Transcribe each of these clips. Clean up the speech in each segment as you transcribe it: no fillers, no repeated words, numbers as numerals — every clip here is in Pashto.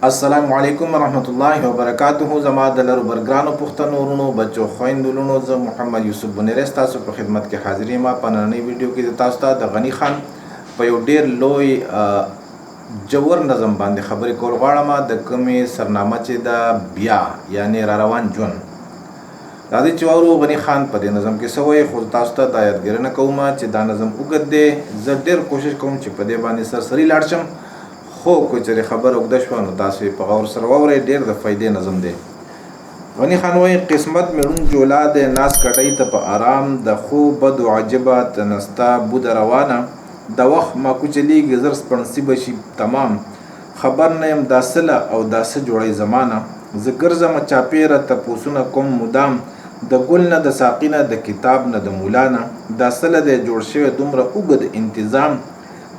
السلام علیکم ورحمت الله وبرکاته. زما د لرو برګرانو پښتنو ورونو بچو خويندلونو زه محمد یوسف بنيرس تاسو په خدمت کې حاضر یم. په نننۍ ویډیو کې د تاسو ته د غنی خان په یو ډیر لوی جوور نظم باندې خبرې کول غواړم. د کومې سرنامه چې د بیا یعنی را روان ژوند دا د چوارو غنی خان په دې نظم کې سوی خو تاسو ته د یادګرنه کوم چې دا نظم وګد دی. زه ډیر کوشش کوم چې په دې باندې سرسری لاړ شم، خو که چېرې خبره اوږده شوه نو تاسو په غور سره واورئ. ډېر د فایدې نظم دی. غنی خان وایي قسمت مې جولا دی ناز کټۍ ته په آرام د خو بدو عجبه تنستا بوده روانه د وخت ما کوچلیږي زر سپڼسي به شي تمام خبر نه یم دا سله او دا څه جوړی زمانه زه ګرځم چاپېره تپوسونه کوم مدام د ګل نه د ساقي نه د کتاب نه د مولا نه دا سله دی جوړ شوی دومره اوږد انتظام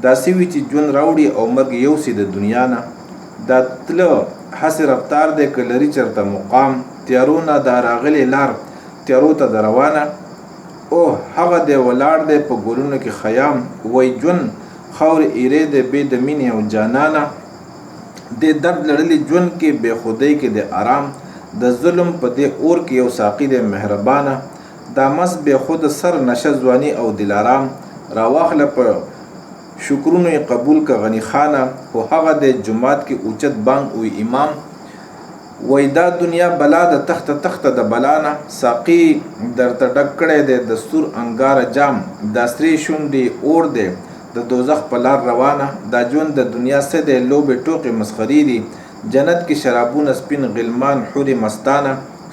داسې وي چې ژوند راوړي او مرګ یو سي د دنیا نه دا تله هسې رفتار دی که لري چېرته مقام تیارو نه دا راغلی لار تیارو ته د روانه او هغه دی ولاړ دی په ګلونو کې خیام وای ژوند خاورې ایرې دی بې د مینې او جانانه دې درد لړلي ژوند کې بې خودۍ کې د آرام د ظلم په دې اور کې یو ساقي دی مهربانه دا مس بې خود سر نشه ځواني او دلارام راواخله په شکرونو یې قبول که غنی خانه خو هغه د جماعت کې اوچت بانګ وی امام وای دا دنیا بلا د تخت تخت د بلانه ساقي درته ډک کړی دی د سور انګاره جام دا سرې شونډې اور دی د دوزخ په لار روانه دا ژوند د دنیا څه دی لوبې ټوقې مسخري دي جنت کې شرابونه سپین غلمان حورې مستانه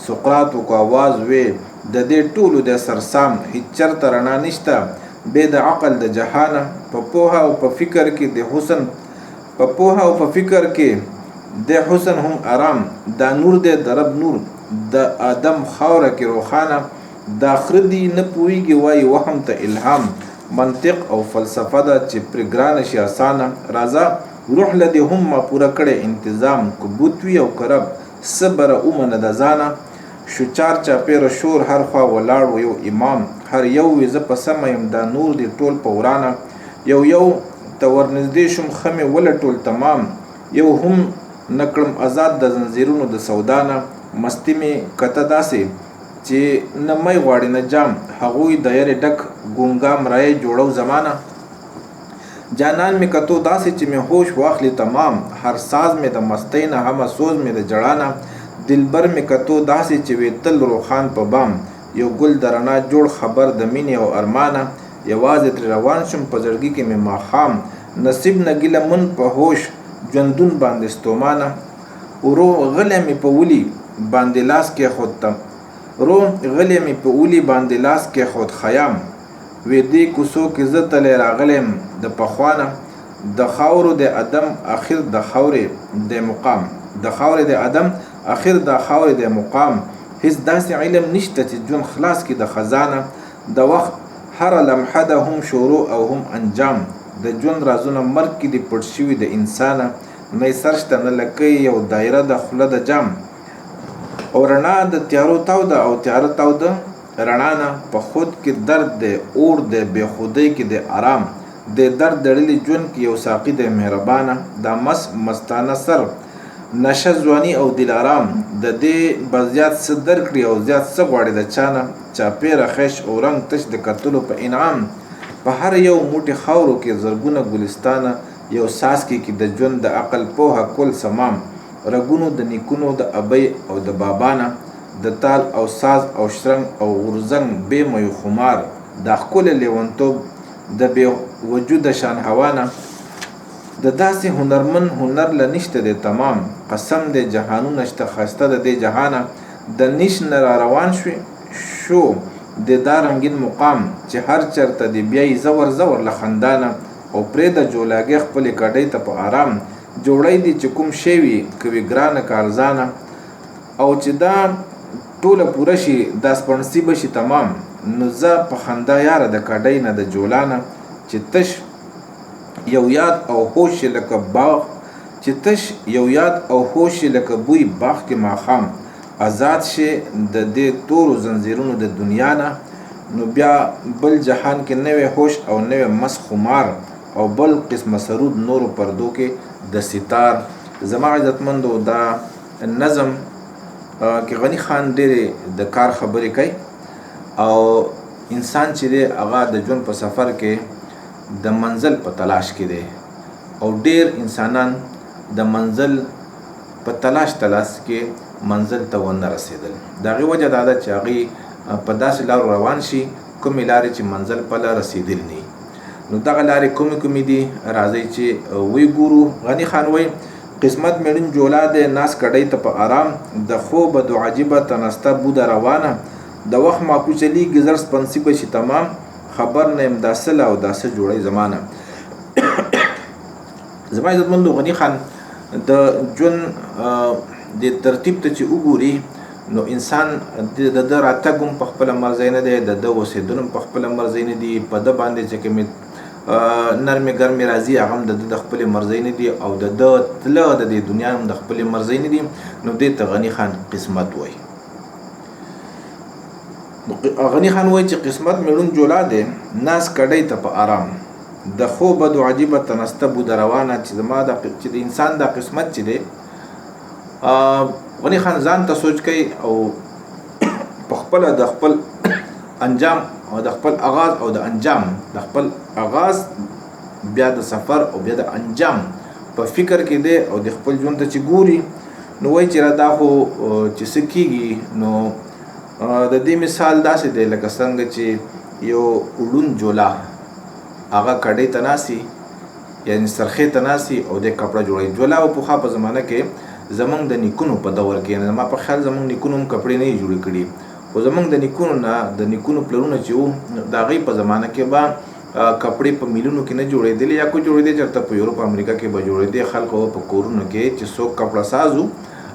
سقراط کو آواز وی د دې ټولو د سرسام هیڅ چرته رڼا نشته بې د عقل د جهانه په پوهه او په فکر کې د حسن په پوهه او په فکر کې د حسن هم آرام دا نور دی د رب نور د آدم خاوره کې روښانه دا خره دي نه پوهېږي وایي وهم ته الهام منطق او فلسفه ده چې پرې ګرانه شي اسانه راځه روح له دې هم ما پوره کړی انتظام که بوت وي او که رب څه بره ومنه د ځانه شو چار چاپېره شور هر خوا ولاړ و یو امام هر یو وي زه په سمه یم دا نور دی ټول په ورانه یو ته ورنږدې شوم ښه مې ولټول تمام یو هم نه کړم آزاد د زنځیرونو د سودا نه مستي مې کته داسې چې نه می غواړي نه جام هغوی د یارې ډک ګونګام رایې جوړو زمانه جانان مې کتو داسې چې مې هوش واخلي تمام هر ساز مې د مستۍ نه همه سوز مې د جړانه دلبر مې کتو داسې چې وي تل روخان په بام یو ګل د رڼا جوړ خبر د مینې او ارمانه یوازې ترې روان شم په زړګي کې مې ماښام نصیب نه ګیله من په هوش ژوندون باندې ستومانه ورو غلی مې په ولي باندې لاس کې خود خیام وې دې کوڅو کې زه تلی راغلی یم د پخوانه د خاورو د ادم اخر د خاورې د مقام د خاورې د ادم اخر د خاورې د مقام هیڅ داسې علم نشته چې ژوند خلاص کړي د خزانه د وخت هره لمحه ده هم شروع او هم انجام د ژوند رازونه مرګ کې دي پټ شوي د انسانه نه یې سر شته نه لکۍ یو دایره د خوله د جام او رڼا د تیارو تاوده او تیاره تاوده رڼا نه په خود کې درد دی اور دی بې خودۍ کې دی آرام د درد دړلي ژوند کې یو ساقي دی مهربانه دا مستانه سر نشه ځواني او دلارام د دې به زیات څه درکړي او زیات څه غواړي د چانه چاپېره خش او رنګ تش د کتلو په انعام په هر یو موټي خاورو کې زرګونه ګلستانه یو څاڅکي کې د ژوند د عقل پوهه کل سمام رګونو د نیکونو د ابۍ او د بابانه د تال او ساز او شرنګ او غورځنګ بې میو خمار دا ښکلی لیونتوب د بې وجوده شان هوانه د داسې هنرمن هنر له نشته دی تمام قسم دی جهانونه شته ښایسته د دې جهانه د نیش نه را روان شو د دا رنګین مقام چې هر چرته دی بیایي زور زور له خندانه او پرېږده جولاګۍ خپلې کډۍ ته په آرام جوړی دی چې کوم شی وي که وي ګرانه که ارزانه او چې دا ټوله پوره شي دا سپڼسي به شي تمام نو زه په خندا یاره د کډۍ نه د جولانه چې تش یو یاد او هوش لکه باغ بوی باغ کې ماښام آزاد شي د دې تورو زنځیرونو د دنیا نه نو بیا بل جهان کې نوی هوش او نوی مس خمار او بل قسم سرود نورو پردو کې د ستار زما عزتمندو دا نظم کې غنی خان ډېرې د کار خبرې کوي او انسان چې دی هغه د ژوند په سفر کې د منزل په تلاش کې دی او ډېر انسانان د منزل په تلاش کې منزل ته ونه رسېدل. د هغې وجه دا ده چې هغوی په داسې لارو روان شي کومې لارې چې منزل په لاره رسېدل نه وي. نو دغه لارې کومې دي راځئ چې وی ګورو. غني خان وایي قسمت میړن جولا دی ناس کډۍ ته په آرام د خوبه د عجیبه تنسته بوده روانه د وخت ماکو چلیږي زر سپنسي به شي تمام خبر نه یم دا څه او دا څه جوړی زمانه. زما عزتمندو غني خان د ژوند د ترتیب ته چې وګوري نو انسان د راتګ هم په خپله مرضی نه دی، د اوسېدل هم په خپله مرضی نه دي، په ده باندې چې کومې نرمې ګرمې راځي هغه هم د خپلې مرضی نه دي او د تله د دې دنیا هم د خپلې مرضی نه دي. نو دې ته غني خان قسمت وایي. غني خان وایي چې قسمت میړون جولا دی ناس کډۍ ته په آرام د خوبه د عجیبه تنسته بوده روانه چې زما چې د انسان دا قسمت چې دی غني خان ځان ته سوچ کوي او په خپله د خپل انجام او د خپل آغاز او د انجام د خپل آغاز بیا د سفر او بیا د انجام په فکر کې دی او د خپل ژوند ته چې ګوري نو وایي چې دا خو چې څه کېږي نو د دې مثال داسې دی لکه څنګه چې یو اړون جولا هغه کډۍ ته ناسي یعنی سرخې ته ناسي او د کپړه جوړوي. جولا او پخوا په زمانه کې زمونږ د نیکونو په دور کې ما په خیال زمونږ نیکونو هم کپړې نه جوړې کړي خو زمونږ د نیکونو نه د نیکونو پلرونه چې وو د هغوی په زمانه کې به کپړې په میلونو کې نه جوړېدلې یا کو جوړېدې چېرته په یوروپ امریکا کې به جوړېدې. خلکو په کورونو کې چې څوک کپړه ساز وو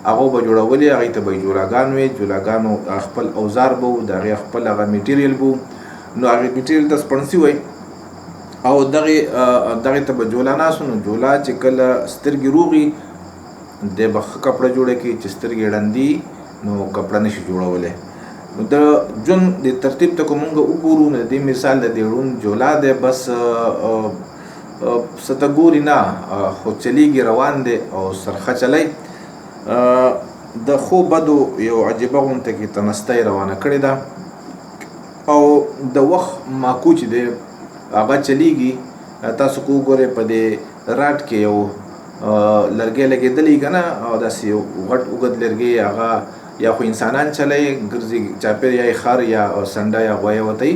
هغه به جوړولې هغوی ته به یې جولاګان وې. جولاګانو خپل اوزار به وو د هغې خپل هغه میټیریل به نو هغې میټیریل ته سپڼسي وایي او دغې ته به جولا ناست نو جولا چې کله سترګې روغي دی به ښه کپړه جوړه کړي چې سترګې ړندي نو کپړه نشي جوړولی. نو د ژوند د ترتیب ته که مونږ وګورو نو د دې مثال د دې ړوند جولا دی بس څه ته ګوري نه خو چلیږي روان دی او سرخه چلی د خو بدو یو عجیبه غونته کې تنسته روانه کړې ده او د وخت ماکو چې دی هغه چلیږي. تاسو که وګورئ په دې راټ کې یو لرګی لګېدلی که نه او داسې یو غټ اوږد لرګی هغه یا خو انسانان چلی ګرځي چاپېر یا یې خر یا سنډه یا غویه وتی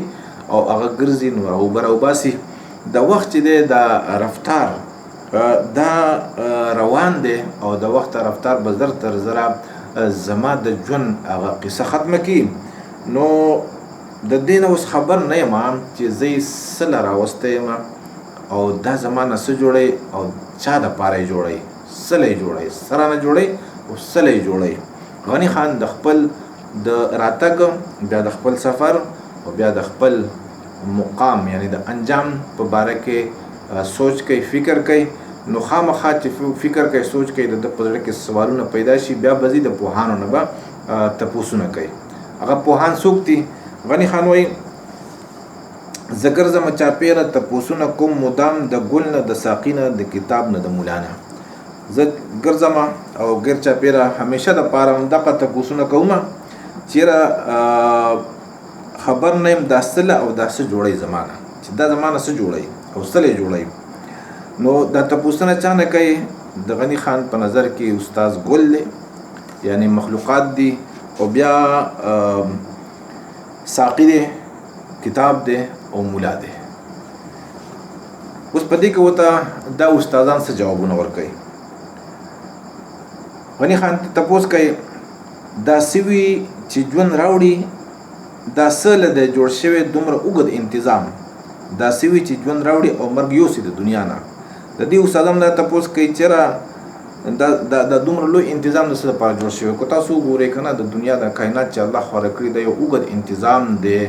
او هغه ګرځي نو هغه اوبه راوباسي. د وخت چې دی دا رفتار دا روان دی او د وخت رفتار به زر تر زره زما د ژوند هغه قصه ختمه کړي. نو د دې نه اوس خبر نه یم چې زه یې څه له راوستی یم او دا زما نه څه جوړی او چا دپاره یې جوړی څه له یې جوړی څه رانه جوړی او څه له یې جوړی. غني خان د خپل د راتګ بیا د خپل سفر او بیا د خپل مقام یعنی د انجام په باره کې سوچ کوي فکر کوي. نو خامخا چې فکر کوي سوچ کوي د په زړه کې سوالونه پیدا شي بیا به ځي د پوهانو نه به تپوسونه کوي. هغه پوهان څوک دي؟ غني خان وایي زه ګرځم چاپېره تپوسونه کوم مدام د ګل نه د ساقي نه د کتاب نه د مولا نه. زه ګرځم او ګر چاپېره همیشه دپاره همدغه تپوسونه کوم چېرې خبر نه یم دا څه له او دا څه جوړی زما نه چې دا زما نه څه جوړی او څه له یې جوړی. نو دا تپوسونه چا نه کوي؟ د غني خان په نظر کې استاذ ګل دی یعنی مخلوقات دي او بیا ساقي دی کتاب دی او مولا دی. اوس په دې کې ورته دا استادان څه جوابونه ورکوي. غني خان تپوس کوي دا څه وي چې ژوند راوړي دا څه له د جوړ شوی دومره اوږد انتظام دا څه وي چې ژوند راوړي او مرګ یوسي د دنیا نه. د دې استادان دا تپوس کوي چېرې دا دومره لوی انتظام د څه لپاره جوړ شوی. که تاسو وګورئ که نه د دنیا د کائنات چې الله خواره کړي دا یو اوږد انتظام دی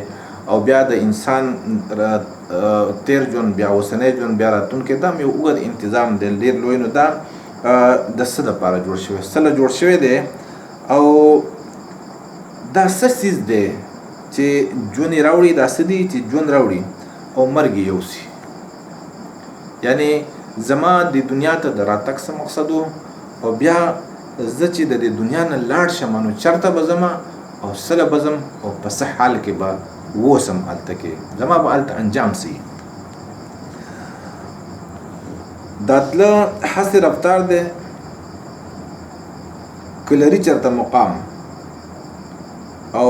او بیا د انسان تیر ژوند بیا اوسنی ژوند بیا راتلونکی دا هم یو اوږد انتظام دی ډېر لوی. نو دا د څه دپاره جوړ شوی څه له جوړ شوی دی او دا څه څیز دی چې ژوند یې راوړي دا څه دي چې ژوند راوړي او مرګ یې یوسي. یعنی زما د دنیا ته د راتګ څه مقصد و او بیا زه چې د دنیا نه لاړ شم نو چرته به ځم او سله به ځم او په څه حال کې به اوسم هلته کې زما به هلته انجام سي دا تله هسې رفتار دی که لري چېرته مقام او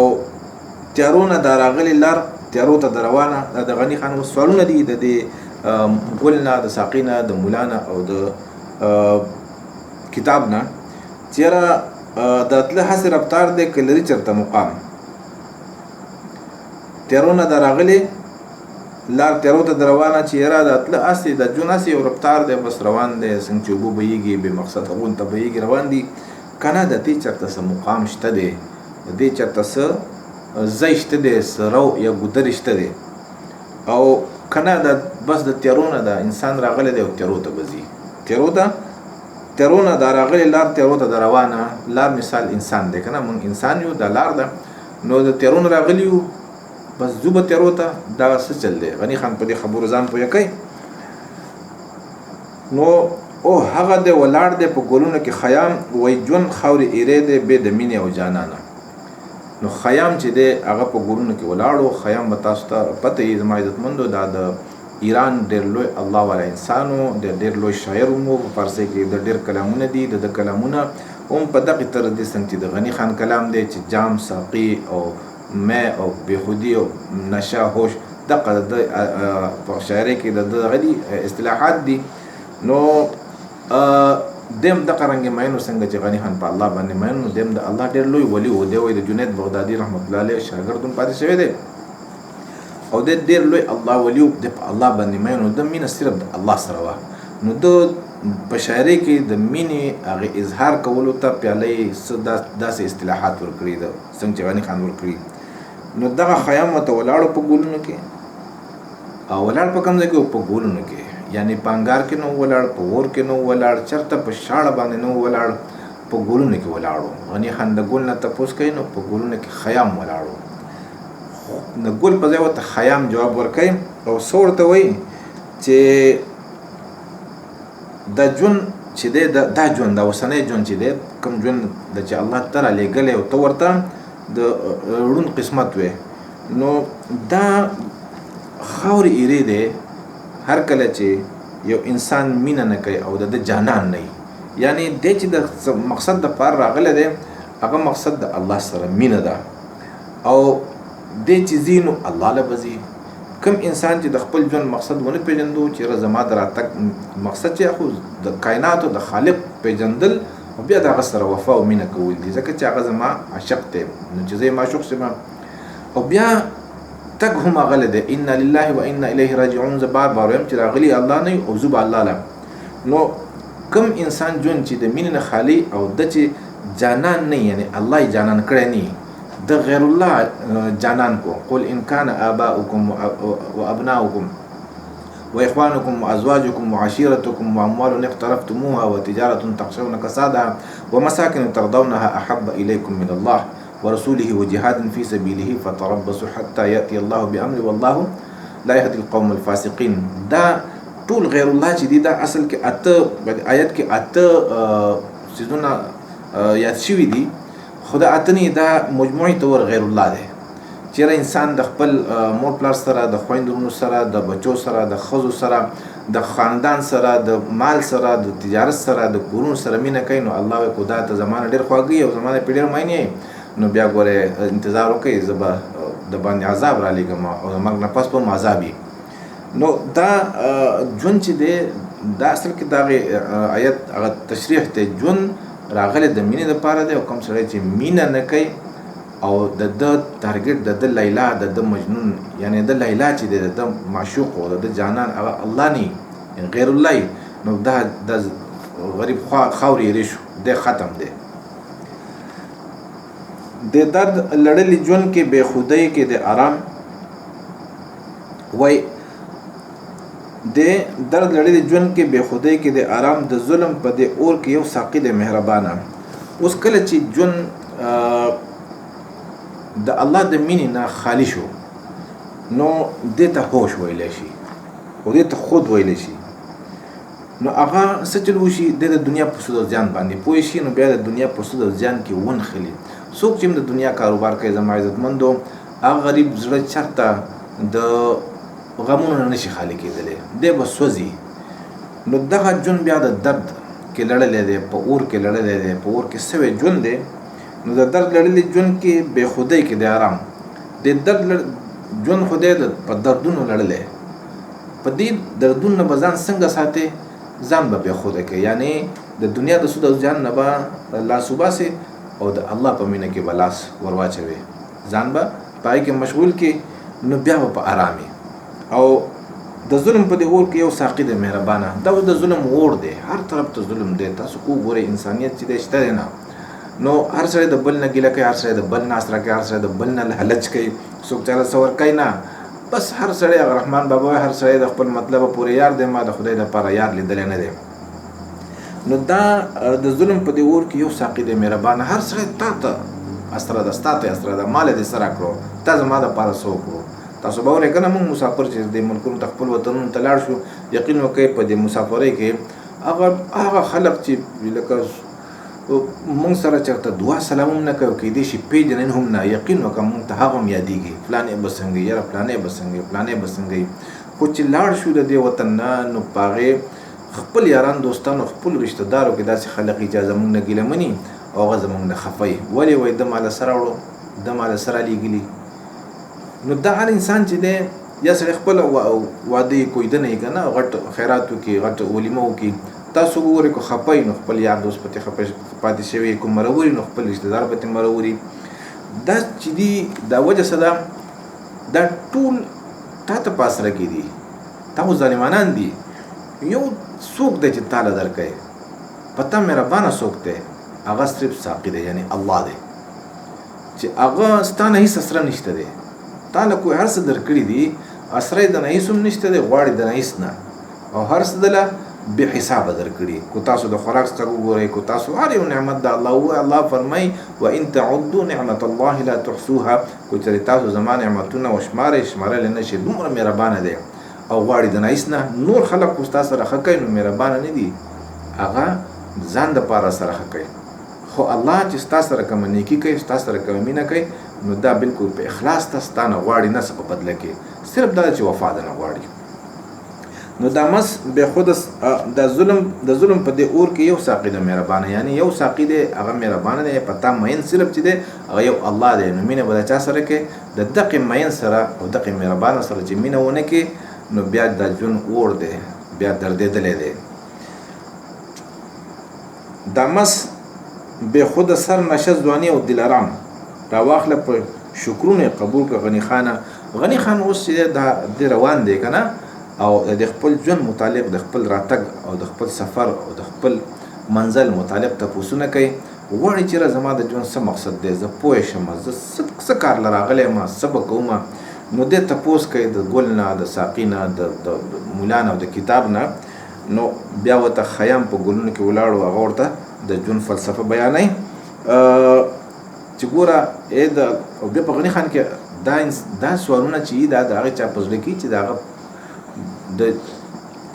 تیارو نه دا راغلې لار تیارو ته د روانه د غني خان اوس سوالونه دي د دې ګل نه د ساقي نه د مولا نه او د کتاب نه چېرې دا تله هسې رفتار دی که لري چېرته مقام تیارو نه دا راغلې لار تیارو ته د روانه چې یاره دا تله هسې د ژوند هسې یو رفتار دی بس روان دی څنګه چې اوبه بهیږي بې مقصد هغون ته بهیږي روان دي که نه د دې چېرته څه مقام شته دی د دې چېرته څه ځای شته دی څه رو یا ګودر شته دی او که نه د بس د تیارو نه د انسان راغلی دی او تیارو ته به ځي تیارو نه دا راغلی لار تیارو ته د روانه لار مثال انسان دی که نه موږ انسان یو دا لار ده نو د تیارو نه راغلي یو بس ځو به تیارو ته دا څه چل دی غني خان په دې خبرو ځان پوه کوي نو او هغه دی ولاړ دی په ګلونو کې خیام وای ژوند خاورې ایرې دی بې د مینې او جانانه نو خیام چې دی هغه په ګلونو کې ولاړو خیام به تاسو ته پته یې زما عزتمندو دا د ایران ډېر لوی الله والا انسان و ډېر لوی شاعر و په فارسي کې د ډېر کلامونه دي د کلامونه هم په دغې طرز دي څنګه چې د غني خان کلام دی چې جام ساقي او مې او بېخودي او نشه هوش دغه د په شاعرۍ کې د دغه دي اصطلاحات دي نو دیم د قرنګ مینو څنګه چې غني خان په الله باندې مینو دیم د الله ډېر لوی ولی و دی وای د جنید بغدادي رحمت الله علیه شاګرد هم پاتې شوی دی او د ډېر لوی الله ولی د الله باندې مینو د مینه صرف د الله سره وه نو د په شاعرۍ کې د مینې هغه اظهار کولو ته پیالې داسې اصطلاحات ورکړي د څنګه چې غني خان ورکړي نو دغه خیام ته ولاړو په ګلونو کې او ولاړ په کوم ځای کې په ګلونو کې یعنی پانګار کې نو ولاړ په اور کې نو ولاړ چرته په شاړه باندې نو ولاړ په ګلونو کې ولاړو غني خان د ګل نه تپوس کوي نو په ګلونو کې خیام ولاړو د ګل په ځای ورته خیام جواب ورکوي او څه ورته وایي چې دا ژوند چې دی دا ژوند دا اوسنی ژوند چې دی کوم ژوند د چې الله تعالی لېږلی او ته ورته د ړوند قسمت وې نو دا خاورې ایرې دی هر کله چې یو انسان مینه نه کوي او د جانان نه یعنی دی چې د مقصد د پار راغلی دی هغه مقصد د الله سره مینه ده او دی چې ځي نو الله له به ځي کوم انسان چې د خپل ژوند مقصد ونه پېژندو چې زما د راتګ مقصد چې خو د کائناتو د خالق پېژندل او بیا د هغه سره وفا او مینه کول دي ځکه چې هغه زما عاشق دی نو چې زه یې معشوق شم او بیا تک هم غل ده ان لله و انا الیه راجعون زه بار وایم چې راغلی الله نه او زوب الله له نو کوم انسان جون چې د مینې نه خالی او د چې جانان نه یعنی الله یې جانان کړی نه د غیر الله جانان کو قل ان كان آباؤكم وابناؤكم واخوانكم وازواجكم وعشيرتكم واموال اقترفتموها وتجاره تخشون كسادها ومساكن ترضونها احب اليكم من الله ورسوله وجهاد في سبيله فتربصوا حتى يأتي الله بأمر والله لا يهدي القوم الفاسقين دا ټول غیر الله چې دی دا اصل کې اته آیت کې اته سيزونه یاد شوي دي خدا اتنی دا مجموعي تور غیر الله دی چیرې انسان د خپل مور پلار سره د خويندونو سره د بچو سره د خزو سره د خاندان سره د مال سره د تجارت سره د کورونو سره مینه کوي نو الله کو دا ته زمانه ډېر خواږي او زمانه په ډېر معنی نو بیا ګوره انتظار وکړئ زه به د باندې عذاب را لېږم او د مرګ نه پس به هم عذاب وي نو دا ژوند چې دی دا اصل کې د هغې آیت هغه تشریح دی ژوند راغلی د مینې دپاره دی او کوم سړی چې مینه نه کوي او د ده تارګټ د ده لیلا د ده مجنون یعنی د لیلا چې دی د ده معشوق او د ده جانان هغه الله نه غیر الله نو دا غریب خاورې ایرې شو دی ختم دی د درد لړلي ژوند کې بې خودۍ کې د آرام وای د درد لړلي ژوند کې بې خودۍ کې د آرام د ظلم په دې اور کې یو ساقي د مهربانه اوس کله چې ژوند د الله د مینې نه خالی شو نو دې ته هوش ویلی شي او دې ته خود ویلی شي نو هغه څه چل وشي د دنیا په سود او زیان باندې پوه شي، نو بیا د دنیا په سود او زیان کې ونخلي. څوک چې د دنیا کاروبار کوي زما عزتمندو، هغه غریب زړه چرته د غمونو نه نشي خالي کېدلی، دی به سوځي. نو دغه ژوند بیا د درد کې لړلی دی، په اور کې لړلی دی، په اور کې سوی ژوند دی. نو د درد لړلی ژوند کې بې خودۍ کې دی آرام، د درد ژوند خو دی په دردونو لړلی. په دې دردونو نه به ځان څنګه ساتي؟ ځان به بې خوده کوي، یعنی د دنیا د سود او زیان نه به لاس وباسي او د الله په مینه کې به لاس ور واچوي، ځان به په هغې کې مشغول کړي. نو بیا به په ارامي. او د ظلم په دې اور کې یو ساقي دی مهربانه، دا اوس د ظلم اور دی، هر طرف ته ظلم دی. تاسو وګورئ انسانیت چې دی شته دی نه، نو هر سړی د بل نه ګیله کوي، هر سړی د بل نه اسره کوي، هر سړی د بل نه لهلچ کوي، څوک چاله څه ورکوي نه. بس هر سړی هغه رحمان بابا وایي، هر سړی د خپل مطلبه پورې یار دی، ما د خدای دپاره یار لیدلی نه دی. نو دا د ظلم په دې اور کې یو ساقي دی مهربانه، هر سړی تا ته اسره ده، ستا ته اسره ده، ما له دې څه راکړو، تا زما دپاره څه وکړو. تاسو به اورئ که نه، موږ مسافر چې د ملکونو ته خپل وطنونو ته لاړ شو، یقین وکړئ په دې مسافرۍ کې هغه خلک چې لکه مونږ سره چېرته دعا سلام هم نه کوي، کیدای شي پیژنې هم نه، یقین وکړه مونږ ته هغه هم یادېږي، فلانې به څنګه یې، یاره فلانې به څنګه یې، فلانې به څنګه یې. خو چې لاړ شو د دې وطن نه، نو په هغې خپل یاران دوستانو خپل رشته دارو کې داسې خلک وي چې زمونږ نه ګیله مني او هغه زمونږ نه خفه وي. ولې وایي ده ماله څه راوړو، ده ماله څه رالیږلي. نو دا هر انسان چې دی یا سړی خپل واده یې کویده نه یې که نه، غټ خیرات وکړي، غټ ولیمه وکړي. تاسو وګورئ که خفه نو خپل یار دوست پتې خفه پاتې شوی، که مروري نو خپل رشته دار پتې مروري. دا چې دي دا وجه څه ده؟ دا ټول تا ته په اسره کې دي، تا خو ظالمانان دي. یو څوک دی چې تا له درکوي، په تا مهربانه څوک دی؟ هغه صرف ساقي دی، یعنی الله دی، چې هغه ستا نه هېڅ اسره نشته دی. تا له کوی هر څه درکړي دي، اسره یې د نه هېڅ هم نشته دی، غواړي د نه هېڅ نه، او هر څه دله بے حسابه درکړي. کو تاسو د خوراک څخه وګورئ، کو تاسو هر یو نعمت د الله ووایي، الله فرمایي وان تعدوا نعمت الله لا تحصوها. کو چېرې تاسو زما نعمتونه وشمارئ، شمارلی نه شي، دومره مهربانه دی. او غواړي د نه هېڅ نه. نور خلک خو ستا سره ښه کوي نو مهربانه نه دي، هغه ځان دپاره سره ښه کوي. خو الله چې ستا سره کومه نیکي کوي، ستا سره کومه مینه کوي، نو دا بالکل په اخلاص ته ستا نه غواړي، نه څه په بدله کې، صرف دا چې وفا ده نه غواړي. نو دا مس بې خوده د ظلم په دې اور کې یو ساقي دی مهربانه، یعنی یو ساقي دی، هغه مهربانه دی، په تا مین صرف چې دی هغه یو الله دی. نو مینه به د چا سره کوي؟ د دقې مین سره او دقې مهربانه سره چې مینه ونه کړي، نو بیا دا ژوند اور دی، بیا دردېدلی دی. دا مس بې خوده سر نشه ځواني او دلارام راواخله، په شکرونه قبول کړه. غني خانه، غني خان اوس چې دا روان دی که نه، او د خپل ژوند متعلق، د خپل راتګ او د خپل سفر او د خپل منزل متعلق تپوسونه کوي. غواړي چې زما د ژوند څه مقصد دی، زه پوه شم، زه څه کار له راغلی یم، څه به کوم. نو دې تپوس کوي د ګل نه، د ساقي نه، د مولا نه او د کتاب نه. نو بیا ورته خیام په ګلونو کې ولاړ و، هغه ورته د ژوند فلسفه بیانوي چې ګوره او بیا په غني خان کې دا سوالونه چې دا د هغې چا په زړه کې چې د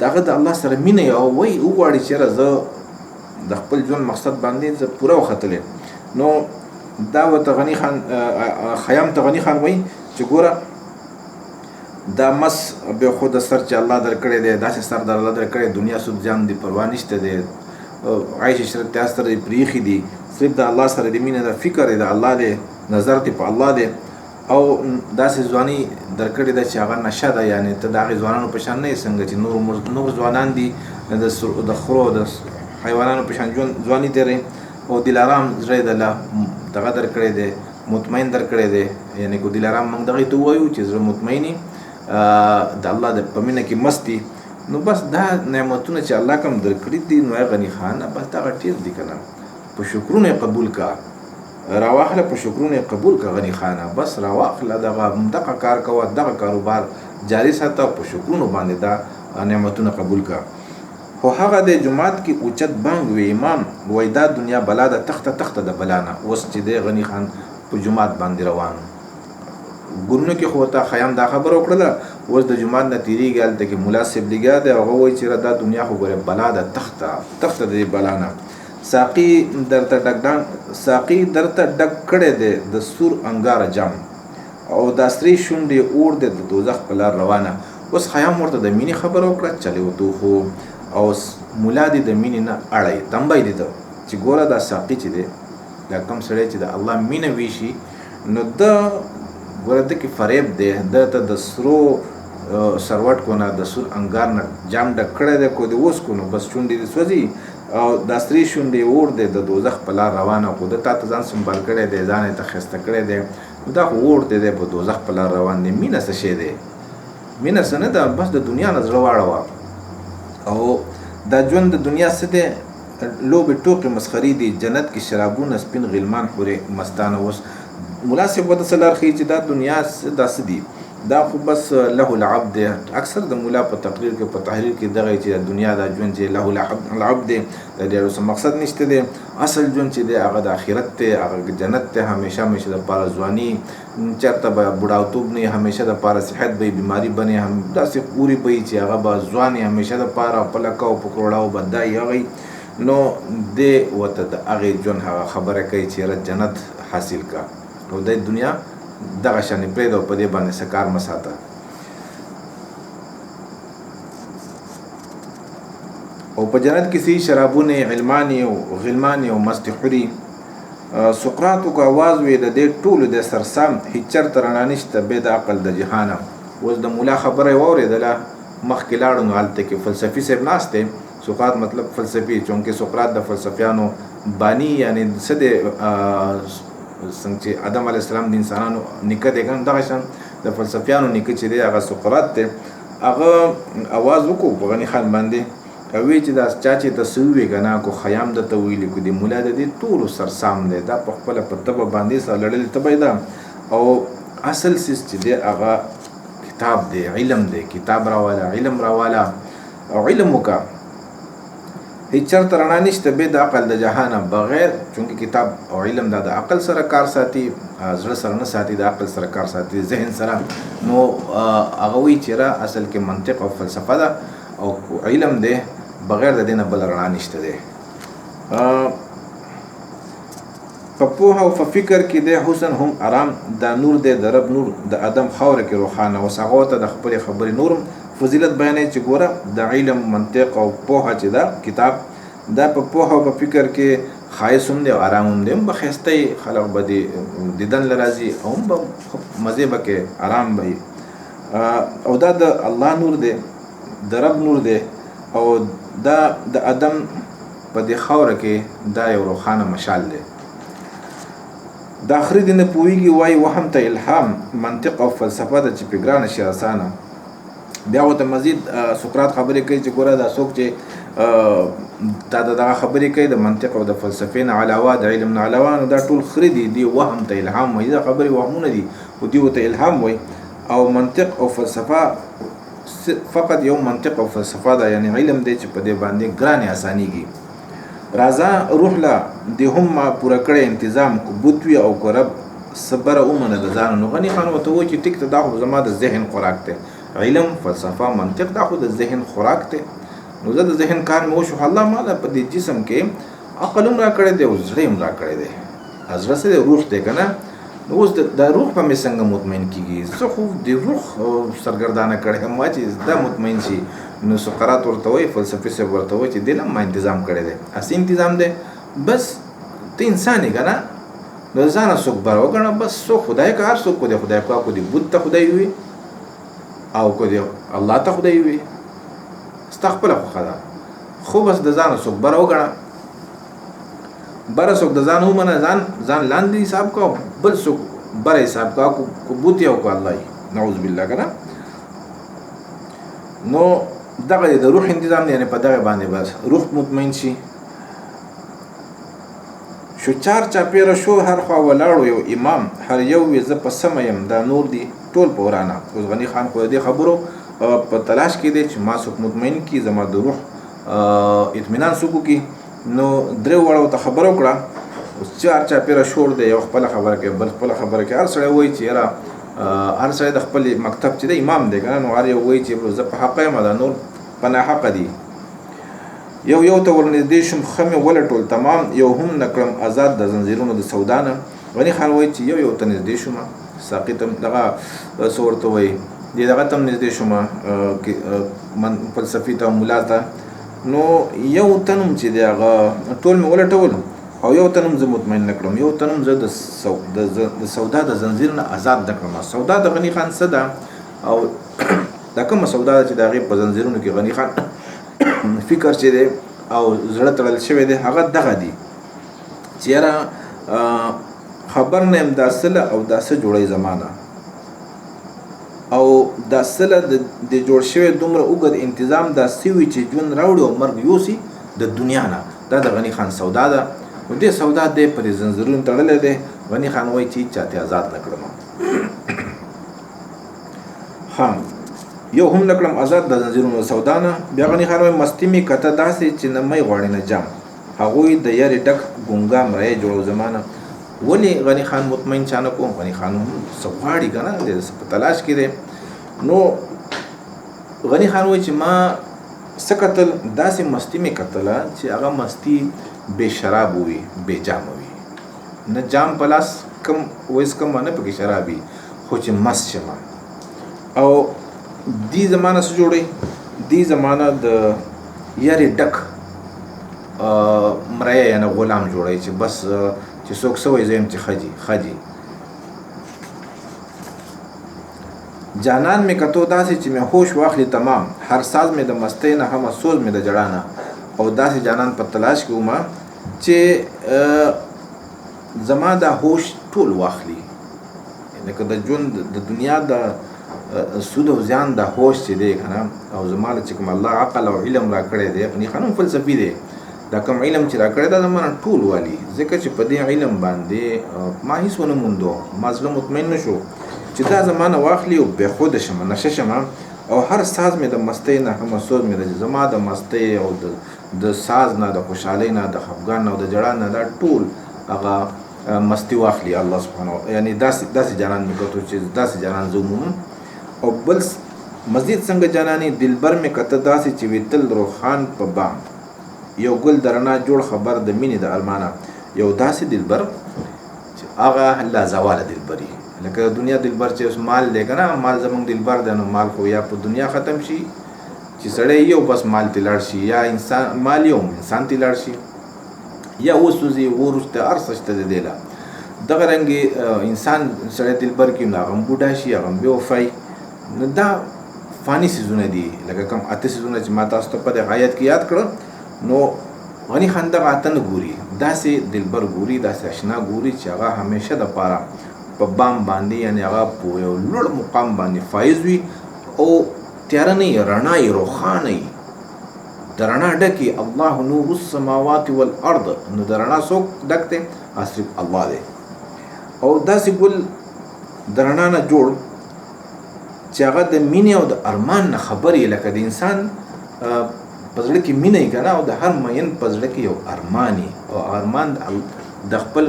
هغه د الله سره مینه یې، او وایي وغواړي چې یاره زه د خپل ژوند مقصد باندې زه پوره وختلی. نو دا ورته غني خان، خیام ته غني خان وایي چې ګوره دا مس بې خوده سر چې الله درکړی دی، داسې سر د الله درکړی، دنیا سود زیان دی پروا نشته دی، عیش عشرت سره دې پرېښي دي، صرف د الله سره د مینه د فکر دی، د الله دی، نظر دی په الله دی. او داسې ځواني درکړې ده چې هغه نشه ده، یعنی ته د هغې ځوانانو په شان نه یې څنګه چې نور ځوانان دي د خرو د حیوانانو په شان ځواني تېروي. او دلارام زړه یې دغه درکړی دی، مطمئن درکړی دی، یعنی که دلارام موږ دغې ته ووایو چې زړه مطمئني د الله په مینه کې مست دي. نو بس دا نعمتونه چې الله کوم درکړي دي، نو غني خان بس دغه ډېر دي که نه، په شکرونه قبول کا، راواخله په شکرونه قبول کا غني خانه، بس راواخله دغه کار کوه، دغه کاروبار جاری ساته، په شکرونو باندې دا نعمتونه قبول کا. خو هغه د جماعت کې اوچت بانګ وی امام وای دا دنیا بلا ده، تخته د بلا نه. اوس چې د غني خان په جماعت باندې روان ګورنو کې خو ته خیام دا خبر وکړه، اوس د جمعات نه تیریږي هلته کې ملا صاحب لګیا دی هغه وایي چې دا دنیا خو ګوره بلا ده تخته د دې بلا نه ساقي درته ډک کړی دی د سور انګاره جام او دا سرې شونډې اور دی د دوزخ په لار روانه. اوس خیام ورته د مینې خبره وکړه چلې وتو خو او ملا دې د مینې نه اړی تنبی دې ته چې ګوره دا ساقي چې دی دا کم سړی چې د الله مینه ویشي نو د ګوره د کې فریب دی د ته د سرو سروټ کو نه د سور انګار نه جام ډک کړی دی کو دې اوس کو نو بس شونډې دې سوځي او دا سرې شونډې اور دی د دوزخ په لار روانه خو د تا ته ځان سنبال کړی دی ځان یې ته ښایسته کړی دی دا خو اور دی په دوزخ په لار روان دی. مینه څه شی دی؟ مینه څه نه ده بس د دنیا نه زړه واړوه او دا ژوند د دنیا څه دی لوبې ټوکې مسخرې دي جنت کې شرابونه سپین غلمان پورې مستانه. اوس ملا صاحب ورته څه لار ښیي چې دا دنیا دا څه دي دا خو بس له العب دی. اکثر د مولا په تقریر کې په تحریر کې دغه چې دنیا دا ژوند چې له العب دی د ډېرو څه مقصد نشته دی. اصل ژوند چې دی هغه د آخرت دی هغه جنت دی همیشه دپاره ځواني چېرته به بوډاوتوب نه همیشه دپاره صحت به بیماري به نه هم داسې پورې به چې هغه به ځوان همیشه دپاره په لکه او په کروړاو به دا هغه نو دی ورته د هغې ژوند هغه خبره کوي چې یاره جنت حاصل کا او د دنیا دغه شانې پرېږده او په دې باندې څه کار مه ساته. او په جنت کې څه شرابونه علمانې او غلمانې او مستې حوري. سقراط کو آواز وی د دې ټولو د سرسام هیڅ چرته رڼا نشته بې د عقل د جهانه. اوس د مولا خبره یې واورېدله مخکې لاړو نو هلته کې فلسفي صاحب ناست دی. سقراط مطلب فلسفي چونکې سقراط د فلسفیانو بانی یعنی څه دی څنګه چې آدم علیه السلام د انسانانو نیکه دی کنه دغه شان د فلسفیانو نیکه چې دی هغه سقراط دی. هغه آواز وکړو په غني خان باندې او وی چې دا چا چې ته څه ووایې که نه کو خیام درته ویلي کو د مولا د دې ټولو سرسام دی دا په خپله په تبه باندې سره لړلې تبه ده او اصل سیس چې دی هغه کتاب دی علم دی کتاب راواله علم راواله او علم وکړه هیڅ چرته رڼا نشته بې د عقل د جهانه بغیر چونکې کتاب او علم دا د عقل سره کار ساتي زړه سره نه ساتي د عقل سره کار ساتي ذهن سره. نو هغه وایي چې را اصل کې منطق او فلسفه ده او علم دی بغیر د دې نه بله رڼا نشته دی. په پوهه او په فکر کې دی حسن هم آرام دا نور دی د رب نور د ادم خاوره کې روښانه. اوس هغه ته د خپلې خبرې نورم فضیلت بیانوي چې ګوره د علم منطق او پوهه چې ده کتاب دا په پوهه او په فکر کې ښایست هم دی او آرام هم دی هم به ښایسته خلق به دیدن له راځي او هم به مزې به کې آرام به او دا د الله نور دی د رب نور دی او دا د ادم په دې خاوره کې دا یو روښانه مشال دی. د آخري دې نه پوهېږي وایي وهم ته الهام منطق او فلسفه ده چې پې ګرانه شي اسانه. بیا ورته مزید سقراط خبرې کوي چې ګوره دا څوک چې دا دغه خبرې کوي د منطق او د فلسفې نه علاوه د علم نه علاوه نو دا ټول خري دي دی وهم ته الهام وایي دا خبرې وهمونه دي خو دوی ورته الهام وایي او منطق او فلسفه فقط یو منطق او فلسفه ده یعنی علم دی چې په دې باندې ګرانې اسانیږي. راځه روح له دې هم ما پوره کړی انتظام کو بوت وي او کو رب صبره ومنه د ځان. نو غني خان ورته وایي چې ټیک ته دا خو زما د ذهن خوراک دی علم فلسفه منطق دا خو د ذهن خوراک دی. نو زه د ذهن کار مې وشو الله مالا په دې جسم کې عقل هم را کړی دی او زړه هم را کړی دی. زړه څه دی روح دی که نه. نو اوس د روح په مې څنګه مطمئن کېږي زه خو د روح سرګردانه کړی یم چې دا مطمئن شي. نو سقراط ورته وایي فلسفي صاحب ورته وایي چې دې نه ما انتظام کړی دی هسې انتظام دی بس ته انسان یې که نه نو ځانه څوک بر وګڼه بس څوک خدای که هر څوک کو دی خدای کا کو دی بت ته خدای وي او کو دی الله ته خدای وي ستا خپله خوښه ده خو بس د ځانه څوک بره وګڼه بره څوک د ځان ومنه ځان لاندې حساب کوه بل څوک بره حساب کوه کو بوت یې او کو الله یې نعوذ بالله که نه. نو دغه د روح انتظام دی یعنې په دغه باندې بس روح مطمئن شي. شو چار چاپیره شو هر خوا ولاړو یو امام هر یو وي زه په سمه یم دا نور دی ټول په ورانه. اوس غني خان خو دې خبرو په تلاش کې دی چې ما څوک مطمئن کړي زما د روح اطمینان څوک وکړي. نو درې واړو ته خبره وکړه اوس چار چاپیره شور دی یو خپله خبره کوي بل خپله خبره کوي هر سړی وایي چې یاره هر سړی د خپل مکتب چې د امام دی که نه نو هر یو وایي چې زه په حقه یم دا نور په ناحقه دي. یو ته ورنږدې شوم ښه مې ولټول تمام یو هم نه کړم آزاد د زنځیرونو د سودا نه. غني خان وایي چې یو ته نږدې شوم ساقي ته دغه څه ورته وایي دغه ته هم نږدې شوم فلسفي ته ملا ته نو یو تن هم چې دی هغه ټول مې ولټول او یو تن هم زه مطمئن نه کړم یو تن هم زه د سودا د زنځیر نه آزاد نه کړم. سودا د غني خان څه ده او دا کومه سودا ده چې د هغې په زنځیرونو کې غني خان فکر چې دی او زړه تړل شوی دی هغه دغه دی چې یاره خبر نه یم دا سله او دا څه جوړی زمانه او دا سله د جوړ شوی دومره اوږد انتظام دا سوي چې ژوند راوړي او مرګ یوسي د دنیا نه دا د غني خان سودا ده. نو دې سودا دی پرې زنځیرونه تړلی دی. غني خان وایي چې چاته آزاد نه کړم یو هم نه کړم آزاد د زنځیرونو سودا نه. بیا غني خان وایي مستي مې کته داسې چې نه می غواړي نه جام هغوی د یارې ډک ګونګا مرۍ جوړو زمانه. ولې غني خان مطمئن چا نه کوم غني خان هم څه غواړي که نه د په تلاش کې دی. نو غني خان وایي چې ما څه کتل داسې مستی مې کتله چې هغه مستی بې شراب وي بې جامه وي نه جام په لاس کم ویس کم نه پکې شراب وي خو چې مست شمه. او دی زمانه څه جوړی دی زمانه د یارې ډک مرۍ یعنې غلام جوړی چې بس چې څوک څه وایي زه یم چې خجي جانان مې کتو داسې چې مې هوش واخلي تمام هر ساز مې د مستۍ نه هم سوز مې د جړا نه او داسې جانان په تلاش کې ومه چې زما دا هوش ټول واخلي لکه د ژوند د دنیا د سود او زیان د هوش چې دی که نه او زما له چې کوم الله عقل او علم را کړی دی غني خان هم فلسفي دی دا کوم علم چې را کړی دا زما نه ټول والي ځکه چې په دې علم باندې ما هېڅ ونه موندو ما زړه مطمئن نه شو چې دا زما نه واخلي او بېخوده شمه نشه شمه او هر ساز مې د مستۍ نه هم سوز مې د زما د مستۍ او د ساز نه د خوشحالۍ نه د خفګان نه او د جړا نه دا ټول هغه مستی واخلي الله سبحانه یعنی داسې جانان مې کتو چې داسې جانان زه ومومم. او بل مزید څنګه جاناني دلبر مې کته داسې چې وي تل روخان په بام یو ګل د رڼا جوړ خبر د مینې د ارمانه یو داسې دلبر چې هغه لا زواله دلبري لکه دنیا دلبر چې اوس مال دی که نه مال زمونږ دلبر دی نو مال خو یا په دنیا ختم شي چې سړی یو بس مال ته لاړ شي یا انسان مال یو انسان ته لاړ شي یا وسوځي وروسته هر څه شته د دې لا دغه رنګې انسان سړی دلبر کې هغه هم بوډا شي هغه هم بېوفی نو دا فاني څیزونه دي لکه کوم اته څیزونه چې ما تاسو ته په دغه آیت کې یاد کړه. نو غني خان دغه اته نه ګوري داسې دلبر ګوري داسې اشنا ګوري چې هغه همیشه دپاره په بام باندې یعنې هغه په یو لوړ مقام باندې فایز وي او تیاره نه وي رڼا یې روښانه وي د رڼا ډکې الله نور السماوات والارض نو د رڼا څوک ډک دی صرف الله دی. او داسې ګل د رڼا نه جوړ چې هغه د مینې او د ارمان نه خبرې لکه د انسان په زړه کې مینه یې که نه او د هر مین په زړه کې یو ارمان او ارمان د خپل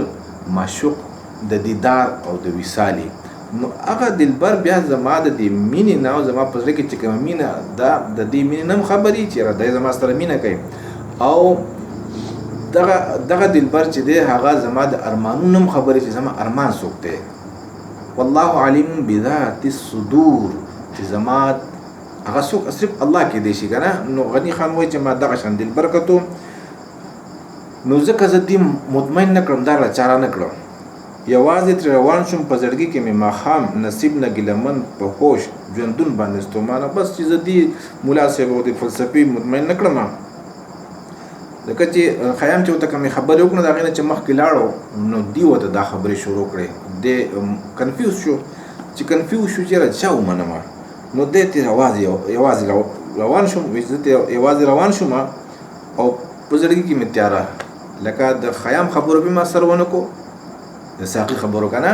معشوق د دیدار او د وصالي. نو هغه دلبر بیا زما د دې مینې نه او زما په زړه کې چې کومه مینه دا د دې مینې نه هم خبرې چې دی زما سره مینه کوي او دغه دلبر چې دی هغه زما د ارمانونو هم خبرې چې زما ارمان څوک دی. والله علیم بذات الصدور چې زما هغه څوک صرف الله کې دی شي که نه. نو غني خان وایي چې ما دغه شان دلبر کتو نو ځکه زه دې مطمئن نه کړم دا له چاره نه کړم یوازې ترې روان شوم په زړګي کې مې ماښام نصیب نه ګیلمن په هوش ژوندون باندې ستومانه بس چې زه دې ملا صاحب او د فلسفي مطمئن نه کړم ځکه چې خیام چې ورته کومې خبرې وکړو د هغې نه چې مخکې لاړو نو دې ورته دا خبرې شروع کړې دی کنفیوز شو چې کنفیوز شو چې یاره چا ومنم نو دی ته یوازې روان شوم زه ته یوازې روان شوم او په زړګي کې مې تیاره لکه د خیام خبرو به ما سر ونه کو د ساقي خبرو که نه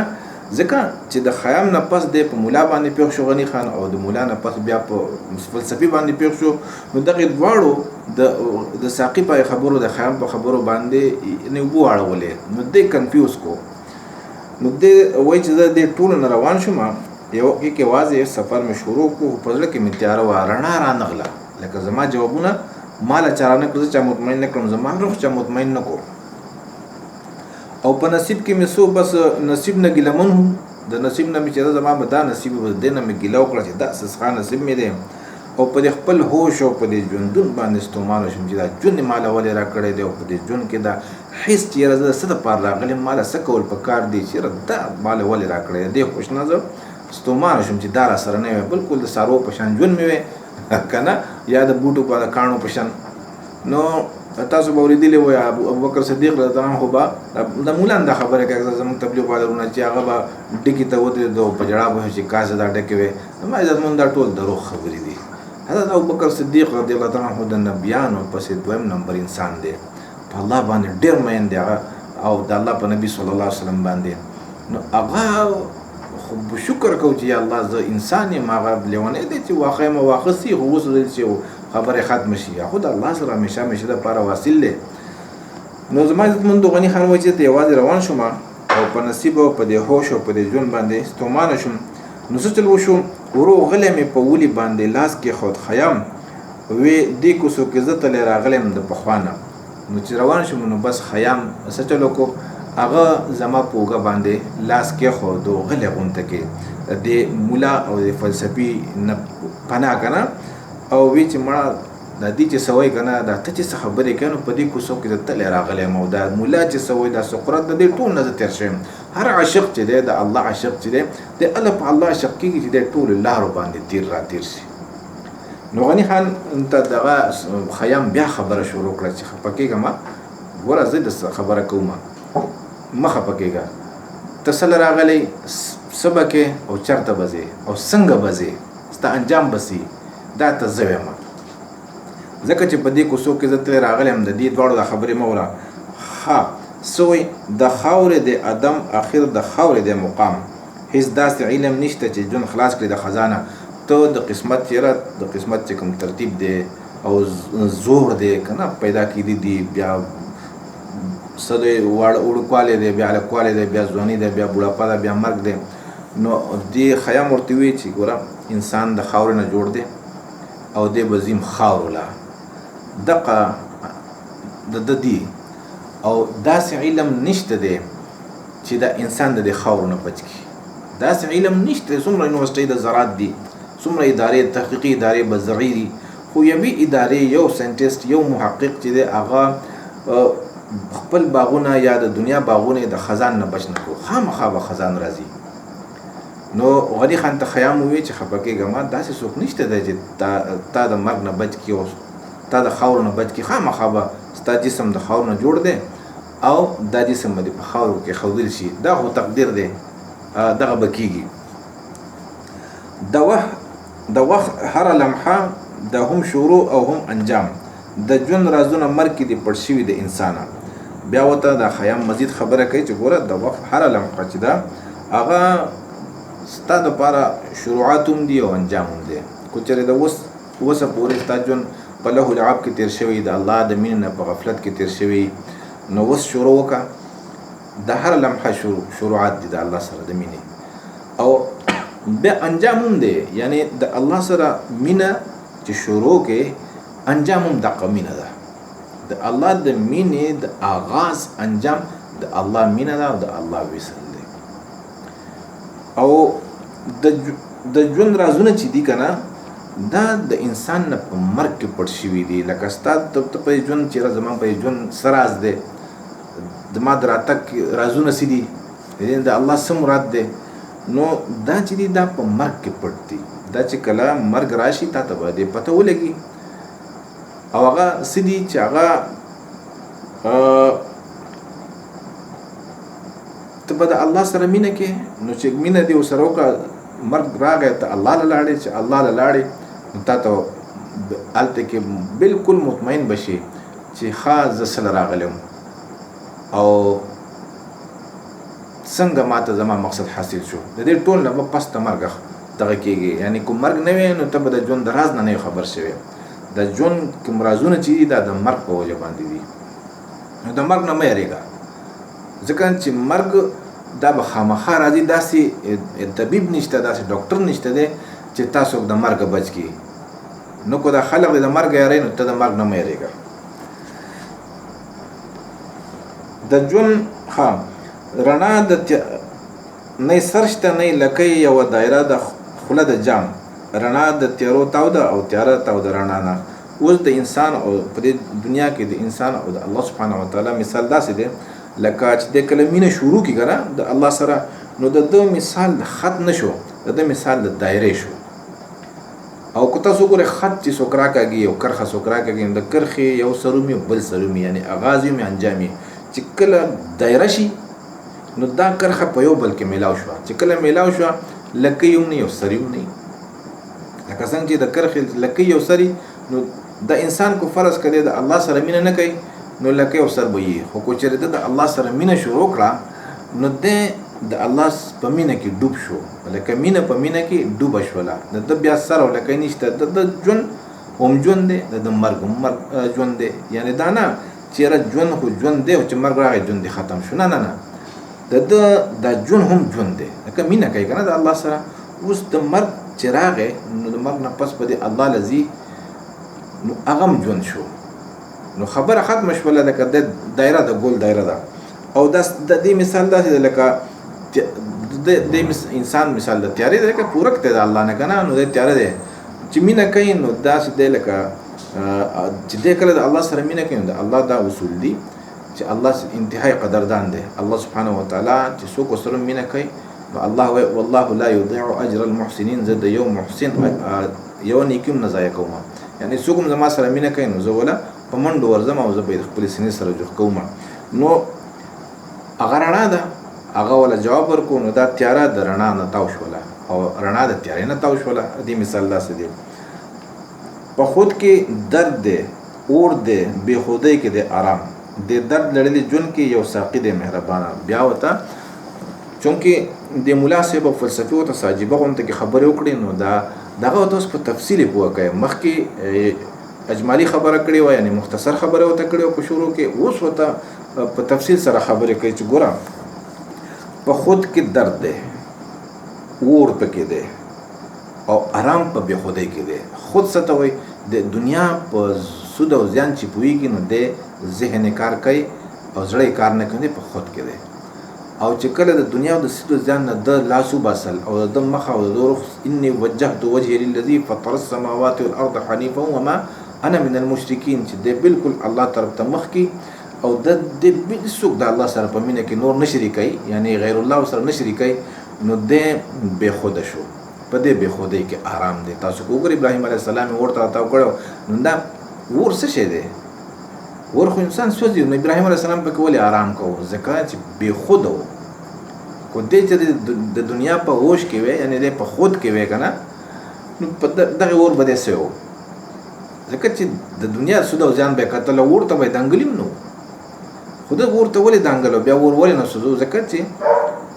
ځکه چې د خیام نه پس دی په مولا باندې پیښ شو غني خان او د مولا نه پس بیا په فلسفي باندې پیښ شو نو دغې دواړو د ساقي په خبرو د خیام په خبرو باندې نه اوبه واړولې نو دی کنفیوز کو نو دی وایي چې زه دې ټولو نه روان شوم یو کې واضح سفر مې شروع کړو په زړه کې مې تیاره وه رڼا رانغله لکه زما جوابونه ماله چاره نه کړل چا مطمئن نه کړم زما روح چا مطمئن نه کړو او په نصیب کې مې سو بس نصیب نه ګیلمن هم د نصیب نه مې چې زما به دا نصیب به دې نه مې ګیله وکړه چې دا څه نصیب مې دی او په دې خپل هوش او په دې ژوندون باندې ستومانه شوم چې دا ژوند ماله ولې راکړی دی او په دې ژوند کې دا حس چې یاره زه څه دپاره راغلی ماله څه کول پکار دی چې یاره دا ماله ولې راکړی دی دې خوش نه زه ستومانه شوم چې دا راسره نه وی بلکل د څاروو په شان ژوند مې وی که نه یا د بوټو په د کاڼو په شان نو تاسو به اورېدلي وی ابوبکر صدیق رضی الله عنه خو به د مولان دا خبره کوي زموږ تبلیغ والرونه چې هغه به ډکي ته ودرېدو په ژړا به چې کاسه دا ډکې وې زما عزتمند دا ټول دروغ خبرې دي حضرت ابوبکر صدیق رضی الله عنه د نبیانو پسې دویم نمبر انسان دی په الله باندې ډېر مین دی هغه او د الله په نبي صلی الله علیه وسلم باندې نو هغه خو شکر کو چې یا الله زه انسان یم هغه لیونی دی چې واقع مې واخیستي خو اوس چې خبرې ختمه شي خو د الله سره همیشه همیشه دپاره واصل دی نو زما عزتمندو غني خان وایي چې یوازې روان شوم او په نصیب او په دې هوش او په دې ژوند باندې ستومانه شوم نو څه چل وشو ورو غلی مې په ولي باندې لاس کې خود خیم وی دې کوڅو کې زه تللی راغلی یم د پخوا نه نو چې روان شوم نو بس خیام څه چل وکړو هغه زما په اوږه باندې لاس کېښود غلی غونته کې د مولا او د فلسفي نه پناه که نه او وی چې مړه دا دې چې څه وایي که نه دا ته چې څه خبرې کوې نو په دې کوڅو کې زه تللی راغلی یم او دا مولا چې څه وایي دا سقراط د دې ټول نه زه تېر شوی یم هر عاشق چې دی د الله عاشق چې دی د الله په الله عاشق کېږي چې دی ټولو لارو باندې تیر را تیر شي نو غني خان ته دغه خیام بیا خبره شروع کړه چې خفه کېږه ما ګوره زه د خبره کوم مه خفه کېږه ته څله راغلی څه به کې او چېرته به ځې او څنګه به ځې ستا انجام به سي دا ته زه یم ځکه چې په دې کوڅو کې زه ترې راغلی یم د دې دواړو دا خبرې مه وره ښه څه وایي د خاورې د ادم اخر د خاورې د مقام هیڅ داسې علم نشته چې ژوند خلاص کړي د خزانه ته د قسمت یاره د قسمت چې کوم ترتیب دی او زور دی که نه پیدا کېدي دي بیا څه دی وړوکوالی دی بیا هلکوالی دی بیا ځواني دی بیا بوډاپه ده بیا مرګ دی نو دې خیام ورته وایي چې ګوره انسان د خاورې نه جوړ دی او دی به ځیم خاورو له دقه د دی او داسې علم نشته دی چې دا انسان د دې خاورو نه بچ کړي داسې علم نشته څومره یونیورسټۍ د زراعت دي څومره ادارې تحقیقي ادارې بزغې دي خو یوې ادارې یو ساینټسټ یو محقق چې دی هغه خپل باغونه یا د دنیا باغونه د خزان نه بچ نه کړو خامخا به خزان راځي نو غني خان ته خیام ووایي چې خفه کېږه ما داسې څوک نشته دی چې تا د مرګ نه بچ کړي او تا د خاورو نه بچ کړي خامخا به ستا جسم د خاورو نه جوړ دی او دا جسم به په خاورو کې ښودل شي دا خو تقدیر دی دغه به کېږي د وخت هره لمحه د هم شروع او هم انجام د ژوند رازونه مرګ کې دي پټ شوي د انسانه بیا ورته دا خیام مزید خبره کوي چې ګوره د وخت هره لمحه چې ده هغه ستا دپاره شروعات هم دي او انجام هم دی که چېرې د اوسه پورې ستا ژوند په لهو لعب کې تېر شوی د الله د مینې نه په غفلت کې تېر شوی نو اوس شروع وکړه د هره لمحه شروعات دي د الله سره د مینې او بیا انجام هم دی یعنی د الله سره مینه چې شروع کې انجام هم دقه مینه ده د الله د مینې د آغاز انجام د الله مینه ده او د الله وصل دی او د ژوند رازونه چې دي که نه دا د انسان نه په مرګ کې پټ شوي دي لکه ستا ته په ژوند چېرې زما په ژوند څه راز دی زما د راتګ رازونه څه دي د الله څه مراد دی نو دا چې دي دا په مرګ کې پټ دي دا چې کله مرګ راشي تا ته به دې پته ولګي او هغه څه دي چې هغه ته به د الله سره مینه کې نو چې مینه دې ورسره وکړه مرګ راغی ته الله له لاړې چې الله له لاړې نو تا ته هلته کې بلکل مطمئن بشي چې ښه زه سله راغلی او څنګه ماته زما مقصد حاصل شو د دې ټول نه به پس ته مرګ دغه کېږي یعنی کوم مرګ نه وي نو ته به د ژوند د راز نه خبر شوی د ژوند کوم رازونه چې دي دا د مرګ په وجه باندې دي نو د مرګ نه مه یېرېږه ځکه چې مرګ دا به خامخا راځي. داسې طبیب نشته، داسې ډاکټر نشته دی چې تاسو د مرګ بچ کړي. نو که دا خلق د مرګ یاري نو ته د مرګ نه مه یېرېږه. د ژوند رڼا د نه سر شته نه لکۍ یوه دایره د خوله د جام، رڼا د تیارو تاوده او تیاره تاوده رڼا نه. اوس د انسان او په دې دنیا کې د انسان او د الله سبحانه وتعالی مثال داسې دی لکه چې د کله مینه شروع کړي که نه د الله سره، نو د ده مثال د خط نه شو، د ده مثال د دایرې شو. او که تاسو وګورئ خط چې څوک راکاږي او کرښه څوک راکاږي، د کرښې یو سرومي او بل سرومي، یعنې اغاز وي انجام یې. چې کله دایره شي نو دا کرښه په یو بل کې میلاو شوه، چې کله میلاو شوه لکۍ هم نه یو سری هم نه. لکه څنګه چې د کرښې لکۍ یو سری، نو د انسان کو فرض کړي د الله سره مینه نه کوي نو لکۍ او سر به یي. خو کو چېرې د الله سره مینه شروع کړه نو د الله په مینه کې ډوب شو، لکه مینه په مینه کې ډوبه شوله. د ده بیا سر او لکۍ نشته، د ژوند هم ژوند دی، د مرګ هم ژوند دی. یعنې دا نه چېرې ژوند خو ژوند دی او چې مرګ راغی ژوند دی ختم شو، نه نه نه، د ژوند هم ژوند دی. لکه مینه کوي که نه د الله سره. اوس د مرګ چې راغی نو د مرګ نه پس به د الله له ځي نو هغه هم ژوند شو، نو خبره ختمه شوله. لکه د دایره د ګول دایره ده. او د دې مثال داسې دی لکه د انسان مثال د تیارې دی، لکه پورک دی د الله نه که نه، نو د تیاره دی. چې مینه کوي نو داسې دی لکه چې دی کله د الله سره مینه کوي نو د الله دا اصول دي چې الله انتهایی قدردان دی. الله سبحانه وتعالی چې څوک ورسره مینه کوي نو الله وایي والله لا یضیع اجر المحسنین، زه د یو محسن یو نیکي هم نه ضایع کوم. یعنې څوک هم زما سره مینه کوي نو زه وله په منډو ورځم او زه به یې د خپلې سینې سره جوخ کوم. نو هغه رڼا ده، هغه وله جواب ورکړو نو دا تیاره د رڼا نه تاو شوله او رڼا د تیارې نه تاو شوله. دې مثال داسې دی. په خود کې درد دی، اور دی، بې خودۍ کې دی آرام، د درد لړلي ژوند کې یو ساقي دی مهربانه. بیا ورته چونکې د ملا صاحب او فلسفي ورته عجیبه غونته کې خبرې وکړې نو دغه ورته اوس په تفصیل یې پوه کوي. مخکې اجمالي خبره کړې وه، یعنې مختصر خبره ورته کړې وه په شروع کې، اوس ورته په تفصیل سره خبرې کوي چې ګوره په خود کې درد دی، اور پکې دی او آرام په بې خودۍ کې دی. خود څه ته وایي؟ د دنیا په سود او زیان چې پوهېږي نو دی ذهن کار کوي او زړه کار نه کوي، په خود کې دی. او چې کله د دنیا او د سود او زیان نه د لاس وباسل او د مخه او د رخ اني وجهت وجهي للذي فطر السماوات والارض حنيفا وما انا من المشركين، چې دی بالکل الله طرف ته مخ کی او د څوک د الله سره په مینه کې نور نه شریکوي، یعنی غیر الله سره نه شریکوي، نو دی بې خوده شو. په دې بې خودۍ کې آرام دی. تاسو وګورئ ابراهیم علیه السلام یې اور ته راتاو کړی نو دا اور څه شی دی؟ اور خو انسان سوځي. نو ابراهیم علیه السلام پکې ولې آرام کوو؟ ځکه چې بې خوده و. خو دی چې د دنیا په هوش کې وی، یعنې دی په خود کې وی که نه، نو په دغې اور به دی څه و؟ ځکه چې د دنیا سود او زیان به یې کتل، اور ته به یې دنګل هم نه و. خو ده اور ته ولې دنګل و؟ بیا اور ولې نه سوځو؟ ځکه چې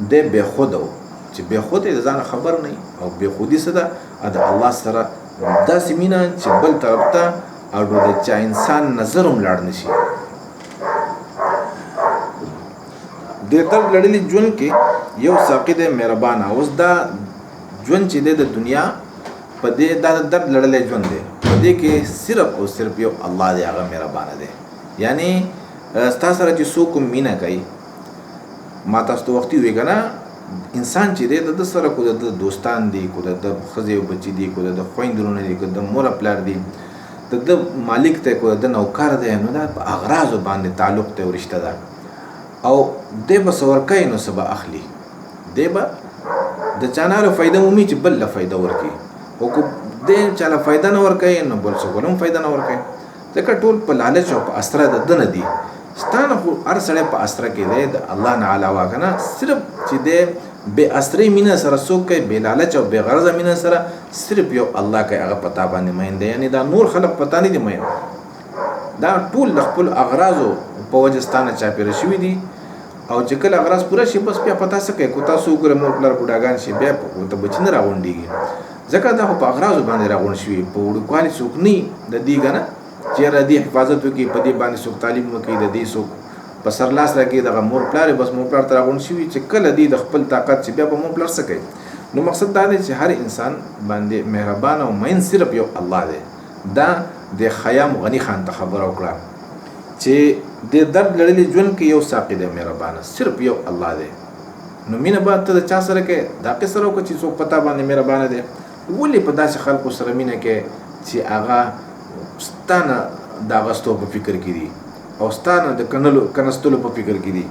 دی بې خوده و. چې بې خود د ځان خبر نه او بې خودي څه ده؟ د الله سره داسې مینه چې بل طرف ته او د چا انسان نظر هم لاړ نشي. د درد لړلي ژوند کې یو ساقي دی مهربانه. اوس دا ژوند چې دی د دنیا په دې دا د درد لړلی ژوند دی، په دې کې صرف او صرف یو الله دی، هغه مهربانه دی. یعنی ستا سره چې څوک مینه کوي، ما تاسو ته وختي ووایي که نه، انسان چې دی د ده سره کو د دوستان دي، کو د ښځې او بچي دي، کو د خویندې ورونه دي، کو د مور او پلار دي، د ده مالک دی، کو د ده نوکر دی، نو دا په اغراضو باندې تعلق دی او رشته ده. او دی به څه ورکوي نو څه به اخلي، دی به د چا نه فایده مومي چې بل له فایده ورکوي. او که دی چا له فایده نه ورکوي نو بل څوک هم فایده نه ورکوي، ځکه ټول په لالچ او په اسره د ده نه دي. ستا نه خو هر سړی په اسره کې دی د الله نه علاوه که نه، صرف چې دی بې اسرې مینه سره څوک کوي، بې لالچ او بې غرضه مینه سره صرف یو الله کوي، هغه په تا باندې مین دی. یعنې دا نور خلق په تا نه دي مین، دا ټول د خپل اغراضو په وجه ستا نه چاپېره شوي دي. او چې کله اغراض پوره شي بس بیا په تا څه کوي؟ که تاسو وګورئ مور پلار بوډاګان شي بیا ورته بچي نه راغونډېږي، ځکه دا خو په اغراضو باندې راغونډ شوي، په وړوکوالي څوک نه د دې که نه چې یاره دې حفاظت وکړي، په دې باندې څوک تعلیم وکړي، د دې څوک په سر لاس راکې دغه مور پلار بس مور پلار ته راغونډ شوي چې کله دی د خپل طاقت چې بیا به مور پلار څه کوي. نو مقصد دا دی چې هر انسان باندې مهربان او مین صرف یو الله دی. دا د خیام غنی خان ته خبره وکړه چې د درد لړلي ژوند کې یو ساقي دی مهربانه صرف یو الله دی. نو مینه به ته د چا سره کې دا قصه وکړه چې څوک پتا باندې مهربانه دی. ولې په داسې خلکو سره مینه کې چې هغه ستانه د اغستو په فکر کې دي او ستانه د کنستلو په فکر کې دي.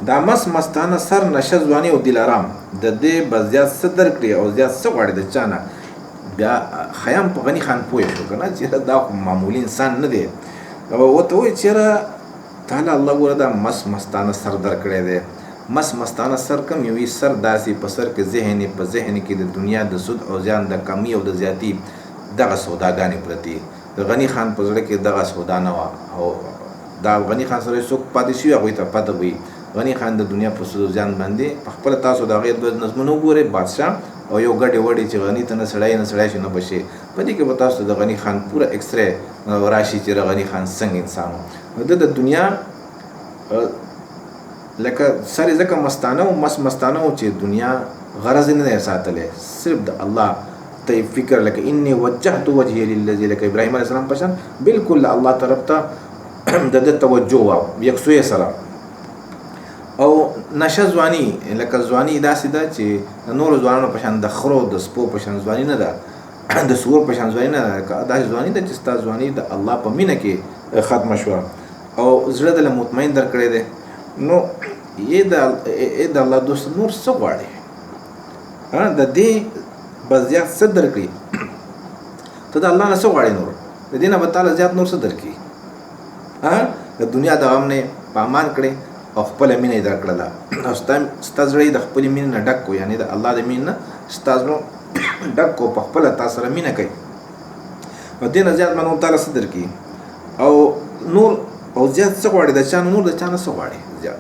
دا مستانه سر نشه ځواني او دلارام د دې به زیات څه درکړي او زیات څه غواړي د چا نه. بیا خیام په غني خان پوه شو که نه چې دا خو معمولي انسان نه دی. ورته وایي چېرې تعالی الله ګوره دا مستانه سر درکړی دی. مستانه سر کم یوي سر داسې په سر کې په ذهن کې د دنیا د سود او زیان د کمی او د زیاتی دغه سوداګانې پرتې. د غني خان په زړه کې دغه سودا نه وه او دا غني خان سره څوک پاتې شوي هغوی ته پته وي. غني خان د دنیا په سود او زیان باندې په خپله تاسو د هغې دوه نظمونه وګورئ بادشاه او یو ګډې وډې چې غني ته نه سړی شي نه بشي. په دې کې به تاسو د غني خان پوره اکسرې راشي چې غني خان څنګه انسان و. د دنیا لکه سر یې ځکه مستانه و چې دنیا غرض نه دی ساتلی صرف د الله ته فکر لکه انی وجهت وجهي للذي لکه ابراهیم علیه السلام پشان بالکل الله طرف ته د ده توجه وه یکسویې سره. او نشه ځواني لکه ځواني داسې ده چې د نورو ځوانانو پشان د خرو د سپو پشان ځواني نه ده د سور پشان ځواني نه ده. داسې ځواني ده چې ستا ځواني د الله په مینه کې ختمه شوه او زړه دله مطمئن درکړی دی. نو د الله دوست نور څه غواړي د دې به زیات څه درکړي. ته د الله نه څه غواړې نور د دې نه به تعالی زیات نور څه درکړي. د دنیا د غم نه پامان کړې او خپله مینه یې درکړله او ستا زړه یې د خپلې مینې نه ډک کړو یعنې د الله د مینې نه ستا زړه ډک کړو په خپله تا سره مینه کوي. او دې نه زیات به نور تعالی څه درکړي او نور او زیات څه غواړي د چا نه نور د چا نه څه غواړي زیات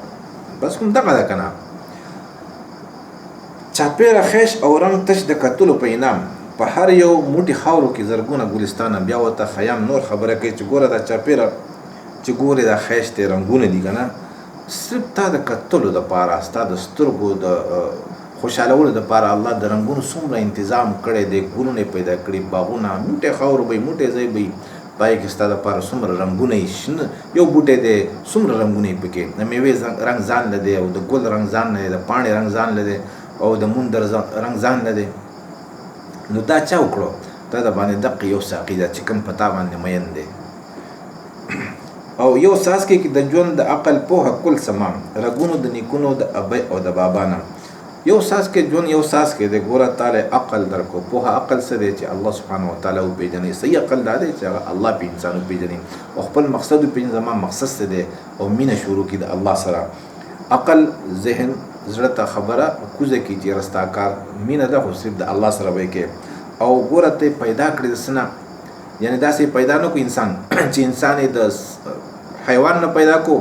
بس کوم دغه ده که نه. چاپېره خیش او رنګ تش د کتلو په انعام په هر یو موټي خاورو کې زرګونه ګلستانه. بیا ورته خیام نور خبره کوي چې ګوره دا چاپېره چې ګورې دا خیش دی رنګونه دي که نه صرف تا د کتلو دپاره ستا د سترګو د خوشحالولو دپاره الله د رنګونو څومره انتظام کړی دی. ګلونه یې پیدا کړي باغونه موټی خاورو به موټی ځای به پای کې ستا دپاره څومره رنګونه یې شنه یو بوټی دی څومره رنګونه یې پکې د میوې رنګ ځان له دی او د ګل رنګ ځان نه دی د پاڼې رنګ ځان له دی او د موندر رنګ ځان نه دی. نو دا چا وکړو دا د باندې دقه یو ساقي ده چې کوم په تا باندې مین دی. او یو څاڅکی کې د ژوند د عقل پوهه کل سمام رګونو د نیکونو د ابۍ او د بابا نه. یو څاڅکی ژوند یو څاڅکی دی ګوره تعالی عقل درکو. پوهه عقل څه دی چې الله سبحانه وتعالی وپېژني. صحیح عقل دا دی چې هغه الله په انسان وپېژني او خپل مقصد وپېژني. زما مقصد څه دی او مینه شروع کړي د الله سره. عقل ذهن زړه ته خبره کوزه کړي چې رستا کار مینه ده خو صرف د الله سره به یې او ګوره ته پیدا کړې د څه نه یعنې داسې پیدا نه کو انسان چې انسان یې د حیوان نه پیدا کو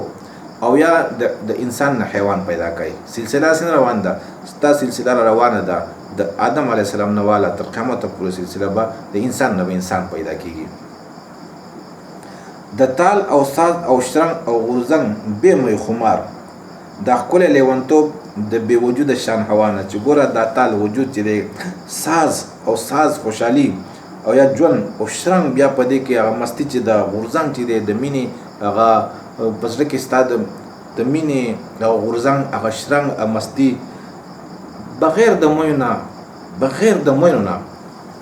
او یا د انسان نه حیوان پیدا کوي. سلسله څنګه روان ده ستا سلسله روانه ده د آدم علیه السلام نه والا تر قیامته پورې سلسله به د انسان نه به انسان پیدا کیږي. د تال او ساز او شرنګ او غورځنګ بې مې خمار دا ښکلی لیونتوب د بې وجوده شان هوا نه چې ګوره دا تال وجود چې دی ساز خوشحالي او یا ژوند او شرنګ بیا په دې کې هغه مستي چې د غورځنګ چې دی د مینې هغه په زړه کې ستا د مینې د غورځنګ هغه شرنګ مستي بغیر د میو نه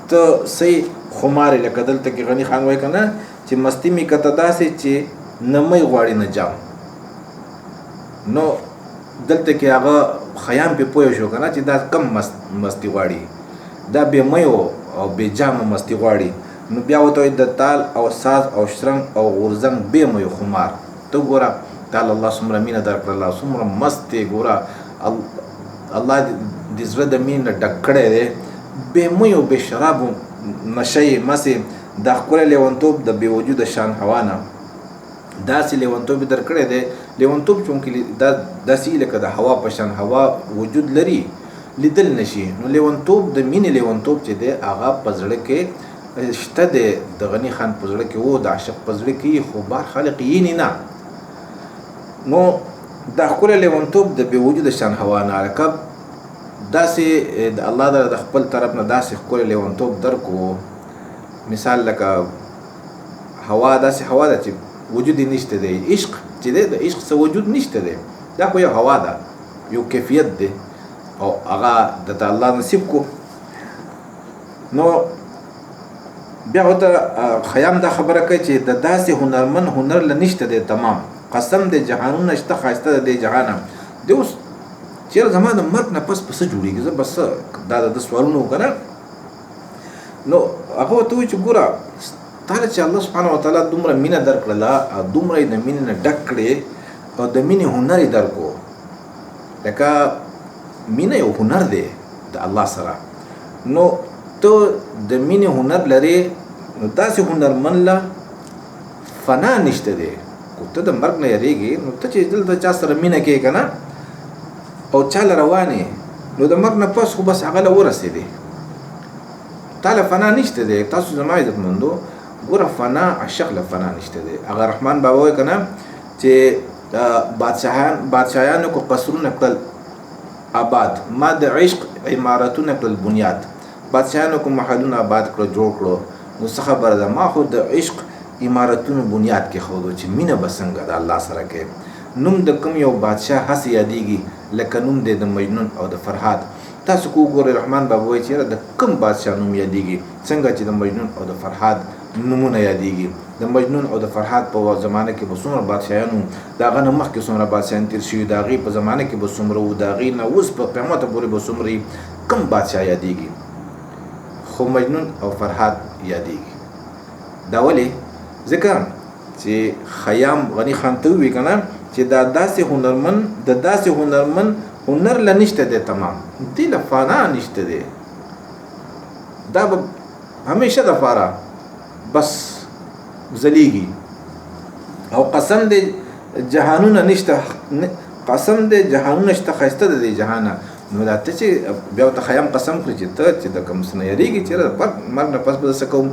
ته صحیح خمارې لکه دلته کې غني خان وایي که نه چې مستي مې کته داسې چې نه می غواړي نه جام. نو دلته کې هغه خیام پې پوه شو که نه چې دا کم مستي غواړي دا بې میو او بې جامه مستي غواړي. نو بیا ورته وایي د تال او ساز او شرنګ او غورځنګ بې میو خمار. ته ګوره تعالی الله څومره مینه درکړله څومره مست دی. ګوره الله د زړه د مینې نه ډک کړی دی بې میو بې شرابو نشه یې مسې دا ښکلی لیونتوب د بې وجوده شان هوا نه داسې لیونتوب یې درکړی دی. لیونتوب چونکې داسې لکه د هوا په شان هوا وجود لري لیدل نشي. نو لیونتوب د مینې لیونتوب چې دی هغه په زړه کې شته دی د غني خان په زړه کې و د عاشق په زړه کې خو بار خلق یې نه نو دا ښکلی لیونتوب د بې وجوده شان هوا نه لکه داسې د الله د خپل طرف نه داسې ښکلی لیونتوب درکو. مثال لکه هوا داسې هوا ده چې وجود یې نشته دی. عشق چې دی د عشق څه وجود نشته دی، دا خو یو هوا ده، یو کیفیت دی او هغه د الله نصیب کو. نو بیا ورته خیام دا خبره کوي چې د داسې هنرمن هنر له نشته دی تمام. قسم د جهانونه شته ښایسته د دې جهانه دی. اوس چېرې زما د مرګ نه پس پسه جوړېږي، زه بس دا د سوالونه و که نه. نو هغه ورته وایي چې ګوره تاله چې الله سبحانه وتعالی دومره مینه درکړله او دومره یې د مینې نه ډک کړې او د مینې هنر یې درکو. لکه مینه یو هنر دی د الله سره. نو ته د مینې هنر لرې، نو داسې هنرمن له فنا نشته دی. خو ته د مرګ نه یېرېږې، نو ته چې دلته چا سره مینه کوې که نه او چا له روانې، نو د مرګ نه پس خو بس هغه له ورسېدې، تا له فنا نشته دی. تاسو زما عزتمندو ګوره فنا عشق له فنا نشته دی. هغه رحمان بابا وایي که نه چې بادشاهانو کو قصرونه کړل آباد، ما د عشق عمارتونه کړل بنیاد. بادشاهانو کو محلونه آباد کړو جوړ کړو، نو څه خبره ده ما خو د عشق عمارتونو بنیاد کېښودو چې مینه به څنګه د الله سره کوې. نوم د کوم یو بادشاه هسې یادېږي لکه نوم دی د مجنون او د فرهاد. تاسو کو وګورئ رحمان بابا وایي چې د کوم بادشاه نوم یادېږي څنګه چې د مجنون او د فرهاد نومونه یادېږي. د مجنون او د فرهاد په زمانه کې به څومره بادشاهانو، د هغه نه مخکې څومره بادشاهان تېر شوي، د هغې په زمانه کې به څومره وو، د هغې نه اوس په قیامته پورې به څومره کم بادشاه یادېږي، خو مجنون او فرهاد یادېږي. دا ولې؟ ځکه چې خیام غني خان ته ووایي که نه چې دا داسې هنرمن د داسې هنرمن هنر له نشته دی تمام، دې له فنا نشته دی. دا به همیشه دپاره بس ځلیږي. او قسم دې جهانونه نشته، قسم دې جهانونه شته ښایسته د دې جهانه. نو دا ته چې بیا ورته خیام قسم کړي چې ته چې د کوم څه نه یېرېږې چېرې د مرګ نه پس به زه څه کوم،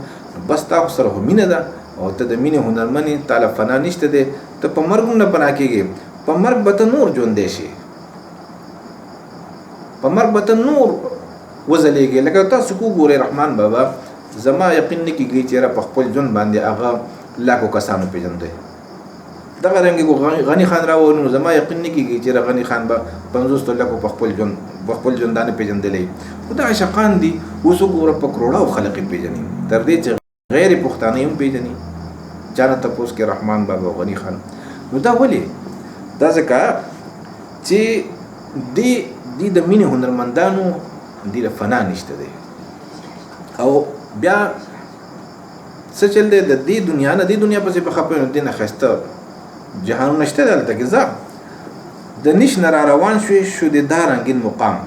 بس تا خو سره خو مینه ده او ته د مینې هنرمن یې، تا له فنا نشته دی. ته په مرګ هم نه فنا کېږې، په مرګ به ته نور ژوندی شي، په مرګ به ته نور وځلېږې. لکه تاسو کو ګورئ رحمان بابا زما یقین نه کېږي چېرې په خپل ژوند باندې هغه لاکو کسانو پېژندی. دغه رنګې غني خان راوړو، نو زما یقین نه کېږي چې غني خان به 50 لکو په خپل ژوندانه پېژندلی. خو دا عاشقان دي. اوس وګوره په کروړو خلک یې پېژني، تر دې چې غیر پښتانه هم پېژني. چا نه تپوس کې رحمان بابا غني خان. نو دا ولې؟ دا ځکه چې دې د مینې هنرمندانو دې له فنا نشته دی. او بیا څه چل دی د دې دنیا نه، دې دنیا پسې په خپه نو دې نه ښایسته جهانونه شته دلته کې. ځه د نیش نه را روان شوې شو د دا رنګین مقام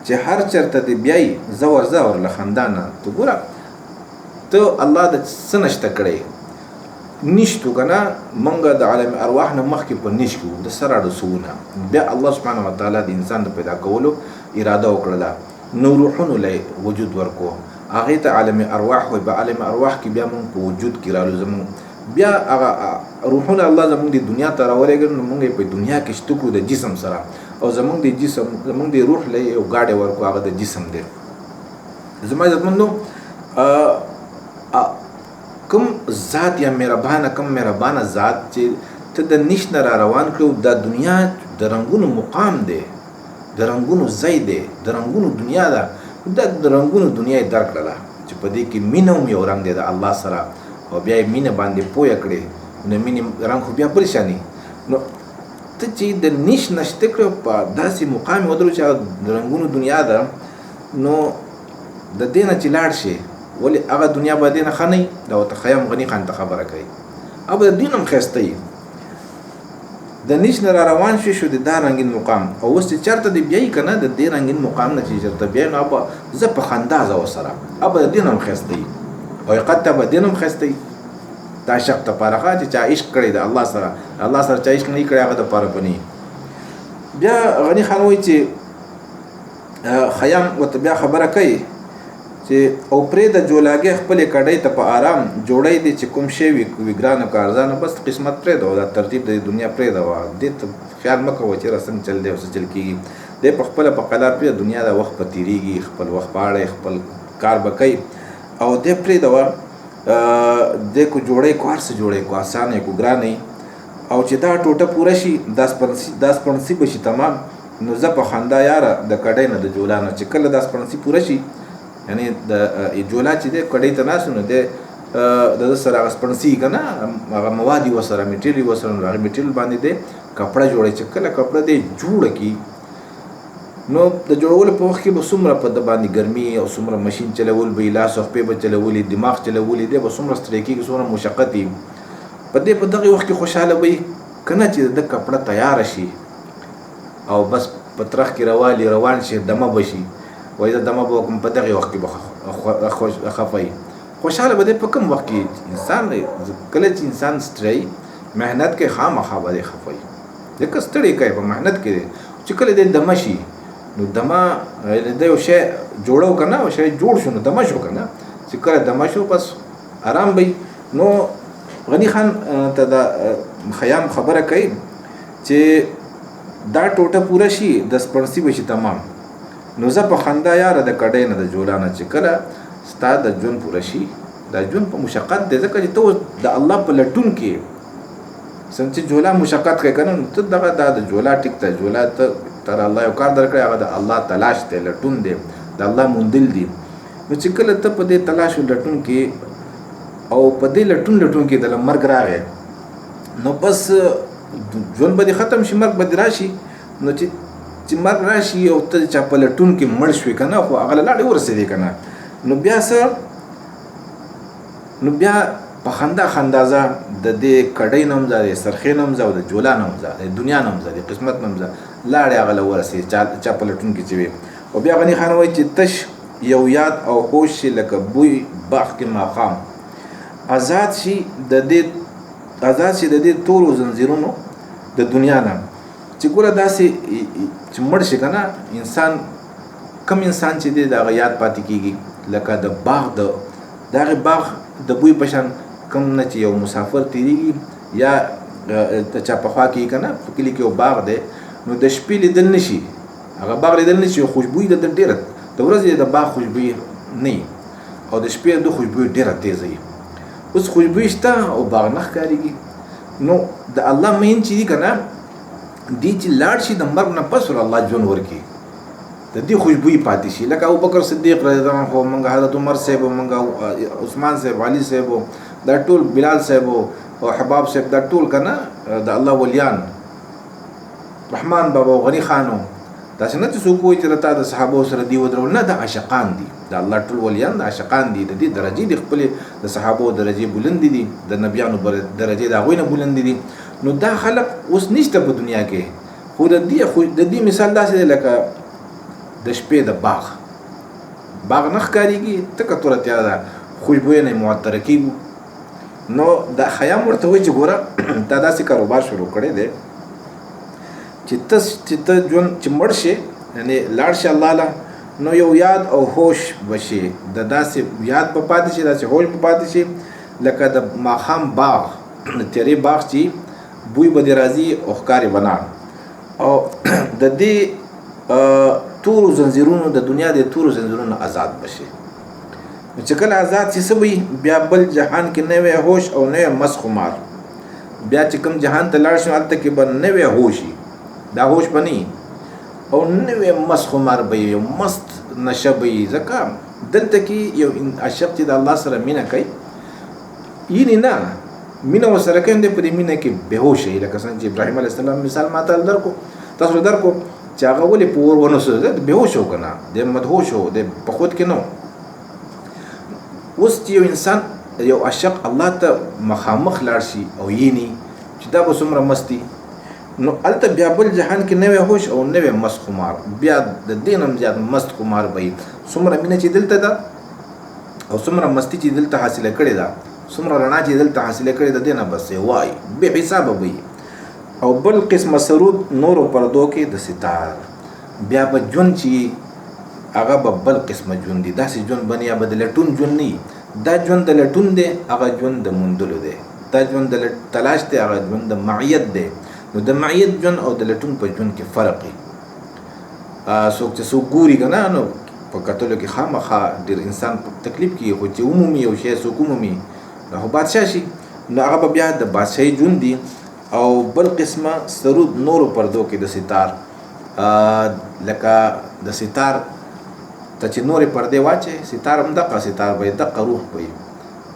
چې هر چېرته دې بیایي زور زور له خندانه. ته ګوره ته الله د څه نشته کړی نشتو که نه. موږ د عالم ارواح نه مخکې په نیش کې وو د سر اړوسونه. بیا الله سبحانه وتعالی د انسان د پیدا کولو اراده وکړله، نو روحونو له وجود ورکو. هغې ته عالم ارواح وایي. په عالم ارواح کې بیا موږ په وجود کې رالو. زموږ بیا هغه روحونه الله زموږ د دنیا ته راولېږل، نو موږ یې په دنیا کې شته کړو د جسم سره. او زموږ د جسم زموږ د روح له یو ګاډی ورکو، هغه د جسم دی. زما عزتمندو کوم ذات یا کوم مهربانه ذات چې ته د نیش نه را روان کړو، دا دنیا د رنګونو مقام دی، د رنګونو ځای دی، د رنګونو دنیا ده. دا د رنګونو دنیا یې درکړله چې په دې کې مینه هم یو رنګ دی د الله سره، او بیا یې مینه باندې پویه کړې. نو مینې رنګ خو بیا بل شاني. نو ته چې د نیش نشته کړو په داسې مقام ودرو چې د رنګونو دنیا ده، نو د دې نه چې لاړ شي، ولې هغه دنیا به دې نه ښه نه وي. دا ورته خیام غني خان ته خبره کوي. او د دین هم ښایسته وي. د نیش نه را روان شو د دا رنګین مقام. او اوس چې چېرته دې بیایي که نه د دې رنګین مقام نه چې چېرته بیایي، نو به زه په خندا ځه ورسره. به د دین هم ښایسته وي، او حقیقت ته به دین هم ښایسته وي. دا عشق دپاره ښه چې چا عشق کړی د الله سره، الله سره چا عشق نه وي کړی، هغه دپاره به نه. بیا غني خان وایي چې خیام ورته بیا خبره کوي چې او پرې د جولاګي خپل کډۍ ته په آرام جوړی دي چې کوم شی وی ګران او کارزانه بس قسمت پرې دا ترتیب د دنیا پرې دا د خیال مکو چې رسم چل دی او چل کیږي د په خپل په قلار په دنیا د وخت په تیریږي خپل وخت پاړې خپل کار بکای او د پرې دا د کو جوړی کار سره جوړی کو آسان کو ګران او چې دا ټوټه پوره شي 10 بشي تمام نو زه په خندا یاره د کډۍ نه د جولا نه چې کله 10 پوره شي یعنی د جولا چې د کډۍ ته ناس نو د سره 10 کنه هغه مواد وسره میټیریال وسره هغه میټیریال باندې د کپڑا جوړي چې کله کپڑا د جوړ کی نو د جوړول په وخت کې به څومره په د باندې ګرمي او څومره ماشين چلول به لاس او په چلولې دماغ چلولې د به څومره ستړي کې څومره مشقت په دغه وخت کې خوشاله وي کنه چې د کپڑا تیار شي او بس پترخ کې روان شي دمه بشي وای دا دمه به کوم په دغه وخت کې خوش خفای خوشاله بده په کوم وخت کې انسان کله چې انسان ستړي مهنت کې خامخا به خفای د کستړي کوي په مهنت کې چې کله د دمه شي نو دمه د یو شی جوړو کنه او شی جوړ شو نو دمه شو کنه چې کله دمه شو بس آرام وي نو غنی خان ته دا خیام خبره کوي چې دا ټوټه پوره شي 10 بشي تمام نو زه په خندا یاره د کډۍ نه د جولا نه چې کله ستا د ژوند پوره شي دا ژوند په مشقت دی ځکه چې ته د الله په لټون کې څنګه جولا مشقت کوي کنه ته دغه د جولا ټیک ته جولا ته تر الله یو کار درکړي هغه د الله تلاش ته لټون دی د الله موندل دی نو چې کله ته په دې تلاش لټون کې او په دې لټون کې د مرګ راغی نو بس ژوند به ختم شي مرګ به راشي نو چې مرګ راشي او ته چا په لټون کې مړ شوې کنه خو هغه لاړې ورسېدې کنه نو بیا سره نو بیا په خندازه د دې کډۍ نوم ځای سرخې نوم ځای د جولا نوم ځای د دنیا نوم ځای د قسمت نوم ځای لاړې هغه ورسېدې چا په لټون کې چې او بیا غنی خان وایي چې تش یو یاد او هوش لکه بوی باغ کې ماقام آزاد شي د دې تورو زنجیرونو د دنیا نه چې ګوره داسې چې مړ شي کنه انسان کم انسان چې دی دا یاد پاتې کیږي لکه د باغ دغه باغ د بوی پشان کم نه چې یو مسافر تیریږي یا ته چا په خوا کې کنه په کلی کې یو باغ دی نو د شپې لیدل نشي هغه باغ لیدل نشي خوشبوئی د ډیره د ورځې د باغ خوشبوئی نه او د شپې د خوشبوئی ډیره تیزه وي اوس خوشبوئی شته او باغ نه ښکارېږي نو د الله مین چې دي کنه دی چې لاړ شي د مرګ نه پس الله ژوند ورکړي د دې خوشبوئی پاتې شي لکه ابوبکر صدیق رضی الله عنه منګه حضرت عمر صاحب منګه عثمان صاحب علي صاحب دا ټول بلال صاحب او حباب صاحب دا ټول کنه د الله ولیان رحمان بابا غنی خانو دا څنګه چې څوک وایي چې رته د صحابه سره دی ودرول نه د عاشقان دي د الله ټول ولیان د عاشقان دي د دې درجه د خپل د صحابه درجه بلند دي د نبیانو درجه د غوینه بلند دي نو دا خلق اوس نشته په دنیا کې خو د دې مثال داسې لکه د شپې د باغ نه ښکارېږي تکه توره تیاره ده خوشبویه نه معطره کېږي نو دا خیام ورته وایي چې ګوره دا داسې کاروبار شروع کړی دی چې ته ژوند چې مړ شي یعنی لاړ شي الله له نو یو یاد او هوش بشي د داسې یاد په پاتې شي داسې هوش په پاتې شي لکه د ماښام باغ د تیرې باغ چې بوی به دې راځي او ښکارې بنا او د دې تورو زنجیرونو د دنیا د تورو زنجیرونو آزاد بشي چې کله آزاد شي څه وي بیا بل جهان کې نوی هوش او نوی مست خمار بیا چې کوم جهان ته لاړ شو هلته کې به نوی هوشي دا هوش به نه او نوی مست خمار به یو مست نشه به ځکه دلته کې یو عاشق چې د الله سره مینه کوي یعنې نه مینه ورسره کوي دی په دې مینه کې بېهوشه وي لکه څنګه چې ابراهیم علیه السلام مثال ماته درکو تاسو درکو چې هغه ولې په اور ونه سو بېهوش و که نه دی مدهوش و دی په خود کې نه اوس چې یو انسان یو عاشق الله ته مخامخ لاړ شي او یینی چې دا به څومره مستی نو هلته بیا بل جهان کې نوی هوش او نوی مست خمار بیا د دې نه هم زیات مست خمار به وي څومره مینه چې دلته ده او څومره مستی چې دلته حاصله کړې ده څومره رڼا چې دلته حاصله کړې ده دې نه بس وایي بې حسابه به وي او بل قسمه سرود نورو پردو کې د ستار بیا به ژوند چې هغه به بل قسمه ژوند دی. داسې ژوند به نه یا به د لټون ژوند نه وي. دا ژوند د لټون دی، هغه ژوند د موندلو دی. دا ژوند د تلاش دی، هغه ژوند د معیت دی. نو د معیت ژوند او د لټون په ژوند کې فرق دی. څوک چې څوک ګوري که نه، نو په کتلو کې خامخا ډېر انسان په تکلیف کې، خو چې عمومي یو شی څوک عمومي نو خو بادشاه شي، نو هغه به بیا د بادشاهي ژوند دی. او بل قسمه سرود نورو پردو کې د ستار، لکه د ستار ته چې نورې پردې واچې، ستار هم دقه ستار به دقه روح به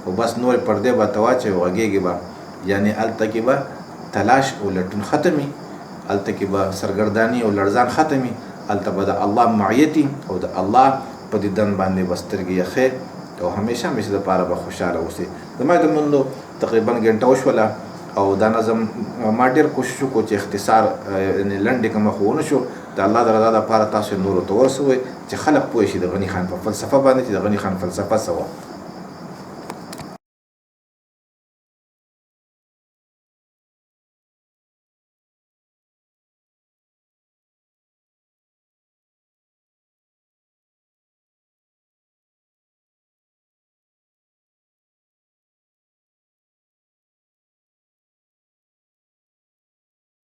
او بس نورې پردې به ته واچې او غږېږي به، یعنې هلته کې به تلاش او لټون ختمي، هلته کې به سرګرداني او لړزان ختمي، هلته به د الله معیت او د الله په دیدن باندې به سترګې یخې او همیشه همیشه دپاره به خوشحاله اوسې. زما د موندو تقریبا ګنټه وشوله او دا نظم ما ډېر کوشش وکړو چې اختصار یعنې لنډې که مخ ونه شو، د الله د رضا دپاره تاسو نورو ته ورسوئ چې خلک پوه شي د غني خان په فلسفه باندې، چې د غني خان فلسفه څه وه.